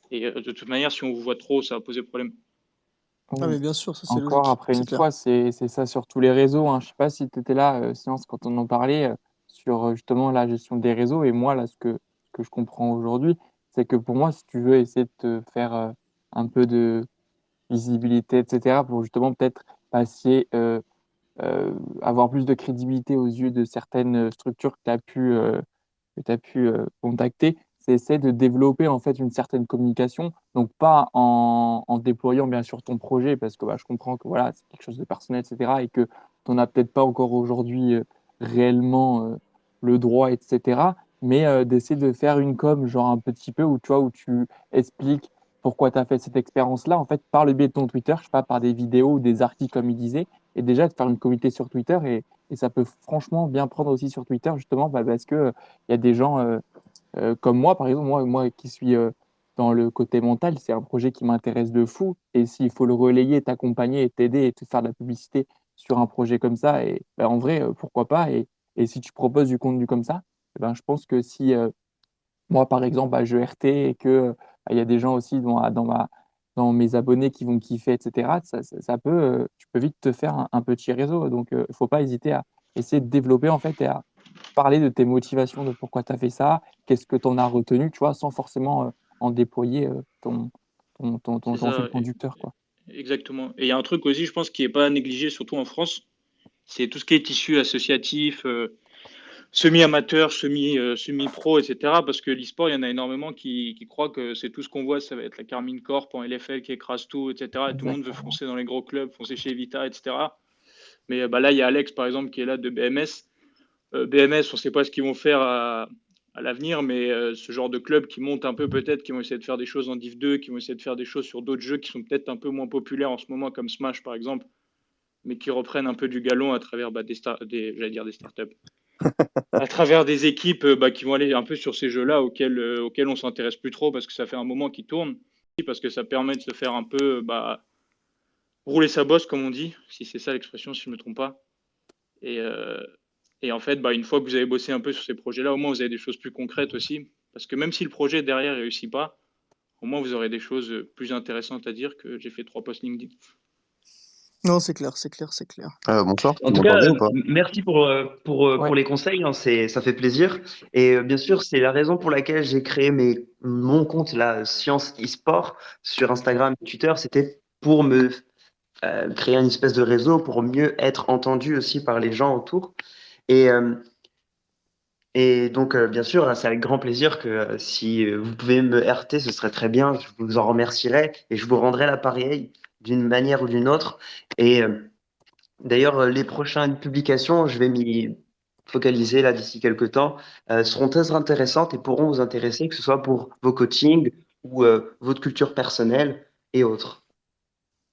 [SPEAKER 7] Et de toute manière, si on vous voit trop, ça va poser problème.
[SPEAKER 1] Ah,
[SPEAKER 3] oui.
[SPEAKER 1] mais bien sûr, ça c'est
[SPEAKER 3] Encore
[SPEAKER 1] logique,
[SPEAKER 3] après
[SPEAKER 1] c'est
[SPEAKER 3] une
[SPEAKER 1] clair.
[SPEAKER 3] fois, c'est ça sur tous les réseaux, hein. Je sais pas si tu étais là, Silence, quand on en parlait sur justement la gestion des réseaux. Et moi, là, ce que je comprends aujourd'hui, c'est que pour moi, si tu veux essayer de te faire un peu de visibilité, etc., pour justement peut-être passer, avoir plus de crédibilité aux yeux de certaines structures que tu as pu contacter, c'est essayer de développer en fait une certaine communication. Donc pas en déployant bien sûr ton projet, parce que je comprends que voilà, c'est quelque chose de personnel, etc. et que tu n'en as peut-être pas encore aujourd'hui réellement le droit, etc. Mais d'essayer de faire une com, genre un petit peu, où tu vois, où tu expliques pourquoi tu as fait cette expérience-là, en fait, par le biais de ton Twitter, je sais pas, par des vidéos ou des articles comme il disait, et déjà de faire une communauté sur Twitter. Et ça peut franchement bien prendre aussi sur Twitter, justement, parce que il y a des gens comme moi, par exemple, moi qui suis dans le côté mental, c'est un projet qui m'intéresse de fou. Et s'il faut le relayer, t'accompagner, et t'aider et te faire de la publicité sur un projet comme ça, et en vrai, pourquoi pas. Et si tu proposes du contenu comme ça, je pense que si moi, par exemple, je RT et que il y a des gens aussi dans mes abonnés qui vont kiffer, etc., ça peut, tu peux vite te faire un petit réseau. Donc, il ne faut pas hésiter à essayer de développer en fait et à parler de tes motivations, de pourquoi tu as fait ça, qu'est-ce que tu en as retenu, tu vois, sans forcément en déployer
[SPEAKER 7] C'est
[SPEAKER 3] ton fil
[SPEAKER 7] ça,
[SPEAKER 3] conducteur, quoi.
[SPEAKER 7] exactement. Et il y a un truc aussi, je pense, qui n'est pas négligé, surtout en France, c'est tout ce qui est tissu associatif, semi-amateur, semi-pro, etc. Parce que l'e-sport, il y en a énormément qui croient que c'est tout ce qu'on voit, ça va être la Carmine Corp en LFL qui écrase tout, etc. Et tout le monde veut
[SPEAKER 3] Exactement.
[SPEAKER 7] foncer dans les gros clubs, foncer chez Vita, etc. Mais là, il y a Alex, par exemple, qui est là de BMS. BMS, on ne sait pas ce qu'ils vont faire à l'avenir, mais ce genre de club qui monte un peu peut-être, qui vont essayer de faire des choses en Div 2, qui vont essayer de faire des choses sur d'autres jeux qui sont peut-être un peu moins populaires en ce moment, comme Smash, par exemple, mais qui reprennent un peu du galon à travers j'allais dire des startups, à travers des équipes qui vont aller un peu sur ces jeux-là auxquels on s'intéresse plus trop parce que ça fait un moment qu'ils tournent, parce que ça permet de se faire un peu rouler sa bosse, comme on dit, si c'est ça l'expression, si je ne me trompe pas. Et, et en fait, une fois que vous avez bossé un peu sur ces projets-là, au moins vous avez des choses plus concrètes aussi. Parce que même si le projet derrière ne réussit pas, Au moins, vous aurez des choses plus intéressantes à dire que j'ai fait 3 posts LinkedIn.
[SPEAKER 1] Non, c'est clair, c'est clair, c'est clair.
[SPEAKER 8] Bonsoir,
[SPEAKER 6] En
[SPEAKER 8] vous
[SPEAKER 6] tout cas,
[SPEAKER 8] m'entendez ou pas?
[SPEAKER 6] merci pour les conseils, hein, ça fait plaisir. Et bien sûr, c'est la raison pour laquelle j'ai créé mon compte, la Science e-sport, sur Instagram et Twitter. C'était pour me créer une espèce de réseau, pour mieux être entendu aussi par les gens autour. Et, donc, bien sûr, hein, c'est avec grand plaisir que si vous pouvez me RT, ce serait très bien. Je vous en remercierai et je vous rendrai l'appareil d'une manière ou d'une autre. Et d'ailleurs, les prochaines publications, je vais m'y focaliser là d'ici quelques temps, seront très intéressantes et pourront vous intéresser, que ce soit pour vos coachings ou votre culture personnelle et autres.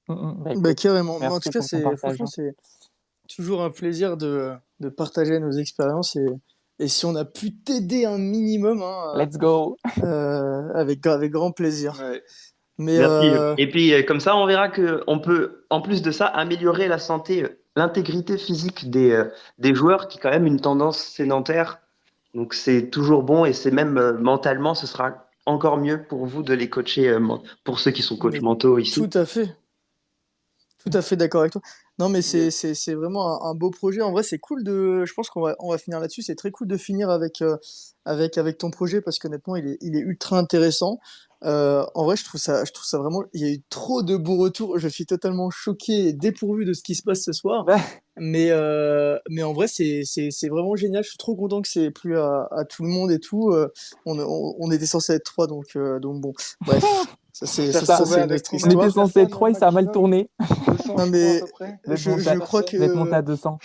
[SPEAKER 1] Bah,
[SPEAKER 3] Écoute,
[SPEAKER 1] carrément. Mais en
[SPEAKER 3] merci
[SPEAKER 1] tout cas,
[SPEAKER 3] pour ton partage.
[SPEAKER 1] franchement, c'est toujours un plaisir de partager nos expériences et si on a pu t'aider un minimum, hein,
[SPEAKER 3] Let's go.
[SPEAKER 1] avec grand plaisir.
[SPEAKER 2] Ouais.
[SPEAKER 1] Mais
[SPEAKER 6] Merci. Et puis, comme ça, on verra qu'on peut, en plus de ça, améliorer la santé, l'intégrité physique des joueurs qui, quand même, une tendance sédentaire. Donc, c'est toujours bon et c'est même mentalement, ce sera encore mieux pour vous de les coacher, pour ceux qui sont coachs
[SPEAKER 1] Mais
[SPEAKER 6] mentaux ici.
[SPEAKER 1] tout à fait. Tout à fait d'accord avec toi. Non, mais c'est vraiment un beau projet. En vrai, c'est cool de. Je pense on va finir là-dessus. C'est très cool de finir avec ton projet parce qu'honnêtement, il est ultra intéressant. En vrai, je trouve ça vraiment. Il y a eu trop de beaux retours. Je suis totalement choqué et dépourvu de ce qui se passe ce soir.
[SPEAKER 3] Ouais.
[SPEAKER 1] Mais en vrai, c'est vraiment génial. Je suis trop content que c'est plu à tout le monde et tout. On était censé être trois, donc bon. Bref, ça, c'est une autre
[SPEAKER 3] On
[SPEAKER 1] histoire.
[SPEAKER 3] était censé être 3 et ça a mal tourné.
[SPEAKER 2] 200,
[SPEAKER 1] Non,
[SPEAKER 2] je
[SPEAKER 1] mais
[SPEAKER 2] crois, à peu près.
[SPEAKER 1] je crois
[SPEAKER 3] Vous êtes monté à
[SPEAKER 1] que
[SPEAKER 3] 200.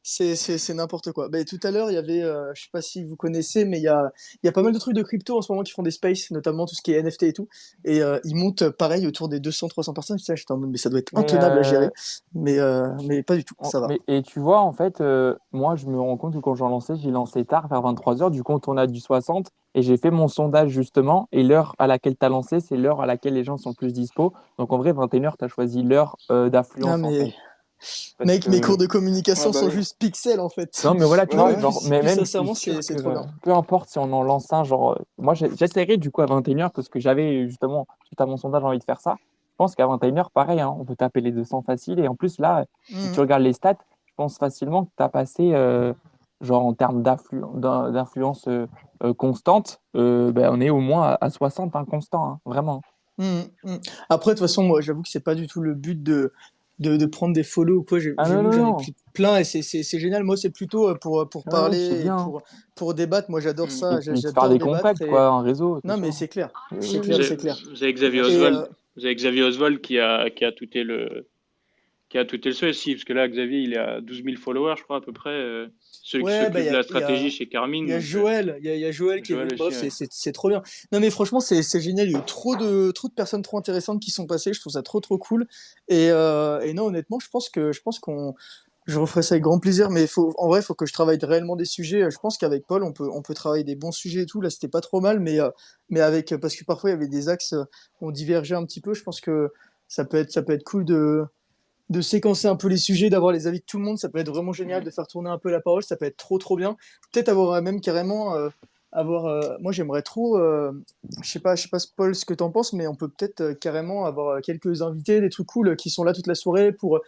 [SPEAKER 1] c'est n'importe quoi. Ben, tout à l'heure, il y avait, je sais pas si vous connaissez, mais il y a pas mal de trucs de crypto en ce moment qui font des spaces, notamment tout ce qui est NFT et tout. Et ils montent pareil autour des 200-300 personnes. J'étais en mode, mais ça doit être
[SPEAKER 3] Mais,
[SPEAKER 1] intenable à gérer. Mais pas du tout, ça va.
[SPEAKER 3] Et tu vois, en fait, moi, je me rends compte que quand j'ai lancé tard, vers 23h. Du coup, on tourne à du 60. Et j'ai fait mon sondage, justement. Et l'heure à laquelle tu as lancé, c'est l'heure à laquelle les gens sont le plus dispo. Donc, en vrai, 21h, tu as choisi l'heure
[SPEAKER 1] Ah,
[SPEAKER 3] d'affluence, en
[SPEAKER 1] mais
[SPEAKER 3] fait. Parce
[SPEAKER 1] mec, mes
[SPEAKER 3] que...
[SPEAKER 1] cours de communication
[SPEAKER 2] Ah bah
[SPEAKER 1] sont
[SPEAKER 2] oui.
[SPEAKER 1] juste pixels en fait.
[SPEAKER 3] Non, mais voilà, tu
[SPEAKER 2] Ouais,
[SPEAKER 3] vois,
[SPEAKER 2] ouais.
[SPEAKER 3] genre,
[SPEAKER 1] Plus,
[SPEAKER 3] mais
[SPEAKER 1] plus
[SPEAKER 3] même, je suis
[SPEAKER 1] sincèrement,
[SPEAKER 3] sûr
[SPEAKER 1] c'est
[SPEAKER 3] que
[SPEAKER 1] trop bien.
[SPEAKER 3] peu importe si on en lance un, genre, moi, j'essaierai du coup à 21h parce que j'avais justement, suite à mon sondage, envie de faire ça. Je pense qu'à 21h, pareil, hein, on peut taper les 200 faciles. Et en plus, là, si tu
[SPEAKER 1] Mhm.
[SPEAKER 3] regardes les stats, je pense facilement que tu as passé, genre, en termes d'influence constante, ben, on est au moins à 60, hein, constant, hein, vraiment.
[SPEAKER 1] Mhm. Mhm. Après, de toute façon, moi, j'avoue que c'est pas du tout le but de prendre des follow ou quoi.
[SPEAKER 3] Ah non,
[SPEAKER 1] J'avoue que
[SPEAKER 3] non,
[SPEAKER 1] j'en ai
[SPEAKER 3] non.
[SPEAKER 1] pris plein et c'est génial. Moi, c'est plutôt pour
[SPEAKER 3] Ouais, je sais
[SPEAKER 1] parler et
[SPEAKER 3] bien.
[SPEAKER 1] pour débattre. Moi, j'adore
[SPEAKER 2] Mm.
[SPEAKER 1] ça.
[SPEAKER 3] Et puis de faire
[SPEAKER 1] J'adore
[SPEAKER 3] des
[SPEAKER 1] débattre.
[SPEAKER 3] compacts, quoi, un réseau, tout
[SPEAKER 1] Non, mais
[SPEAKER 3] ça.
[SPEAKER 1] c'est clair.
[SPEAKER 3] Oui,
[SPEAKER 1] C'est
[SPEAKER 3] oui,
[SPEAKER 1] clair,
[SPEAKER 3] oui.
[SPEAKER 1] c'est clair.
[SPEAKER 7] Vous avez Xavier
[SPEAKER 2] Bien sûr.
[SPEAKER 1] Et
[SPEAKER 7] Oswald. Vous avez Xavier Oswald qui a tweeté le souhait, si, parce que là, Xavier, il est à 12 000 followers, je crois, à peu près. Celui qui
[SPEAKER 1] ouais, bah,
[SPEAKER 7] s'occupe de la stratégie chez Carmine.
[SPEAKER 1] il y a
[SPEAKER 7] Donc,
[SPEAKER 1] Joël. Il y a Joël qui est
[SPEAKER 7] Joël
[SPEAKER 1] venu.
[SPEAKER 7] aussi,
[SPEAKER 1] Bref,
[SPEAKER 7] ouais.
[SPEAKER 1] c'est trop bien. Non, mais franchement, c'est génial. Il y a eu trop de personnes trop intéressantes qui sont passées. Je trouve ça trop cool. Et non, honnêtement, je pense qu'on. Je referai ça avec grand plaisir, mais en vrai, il faut que je travaille réellement des sujets. Je pense qu'avec Paul, on peut travailler des bons sujets et tout. Là, c'était pas trop mal, mais parce que parfois, il y avait des axes, on divergeait un petit peu. Je pense que ça peut être cool de séquencer un peu les sujets, d'avoir les avis de tout le monde. Ça peut être vraiment génial de faire tourner un peu la parole. Ça peut être trop bien. Peut-être avoir même carrément, moi, j'aimerais trop, je sais pas, Paul, ce que t'en penses, mais on peut peut-être carrément avoir quelques invités, des trucs cool qui sont là toute la soirée pour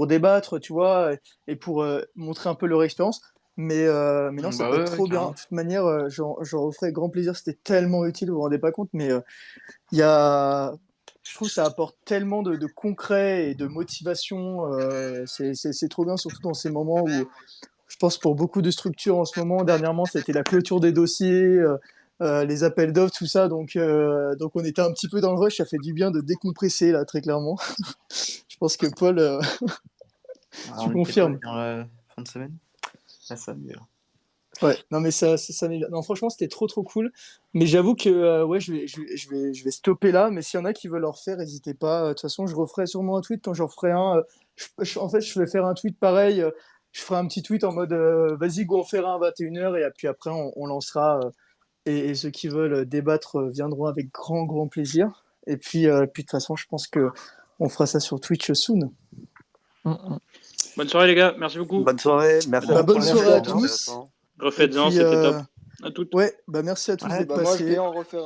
[SPEAKER 1] débattre, tu vois, et pour montrer un peu leur expérience. Mais non, ça
[SPEAKER 4] Bah
[SPEAKER 1] peut être
[SPEAKER 4] ouais,
[SPEAKER 1] trop bien.
[SPEAKER 4] carrément.
[SPEAKER 1] De toute manière, j'en referai avec grand plaisir. C'était tellement utile, vous vous rendez pas compte, mais il y a, je trouve que ça apporte tellement de concret et de motivation. C'est trop bien, surtout dans ces moments où, je pense pour beaucoup de structures en ce moment, dernièrement, c'était la clôture des dossiers, les appels d'offres, tout ça. Donc on était un petit peu dans le rush. Ça fait du bien de décompresser, là, très clairement. Je pense que Paul,
[SPEAKER 4] Ah,
[SPEAKER 1] tu
[SPEAKER 4] on était pas
[SPEAKER 1] confirmes.
[SPEAKER 4] dans la fin de semaine. Ah, ça, mais...
[SPEAKER 1] Ouais, non mais non franchement c'était trop cool. Mais j'avoue que ouais je vais stopper là. Mais s'il y en a qui veulent en refaire, n'hésitez pas. De toute façon je referai sûrement un tweet quand j'en ferai un. En fait je vais faire un tweet pareil. Je ferai un petit tweet en mode vas-y go en faire un à 21h et puis après on lancera et ceux qui veulent débattre viendront avec grand plaisir. Et puis de toute façon je pense que on fera ça sur Twitch soon.
[SPEAKER 7] Bonne soirée, les gars. Merci beaucoup.
[SPEAKER 8] Bonne soirée, merci
[SPEAKER 1] Bah,
[SPEAKER 8] beaucoup.
[SPEAKER 1] bonne
[SPEAKER 8] C'était
[SPEAKER 1] soirée à
[SPEAKER 8] vraiment
[SPEAKER 1] tous.
[SPEAKER 8] intéressant.
[SPEAKER 1] Et
[SPEAKER 7] Refaites-en,
[SPEAKER 1] puis
[SPEAKER 7] c'était top. À toutes.
[SPEAKER 1] ouais bah merci à tous
[SPEAKER 8] Ouais,
[SPEAKER 1] d'être
[SPEAKER 2] Bah moi je vais
[SPEAKER 1] passés.
[SPEAKER 2] en refaire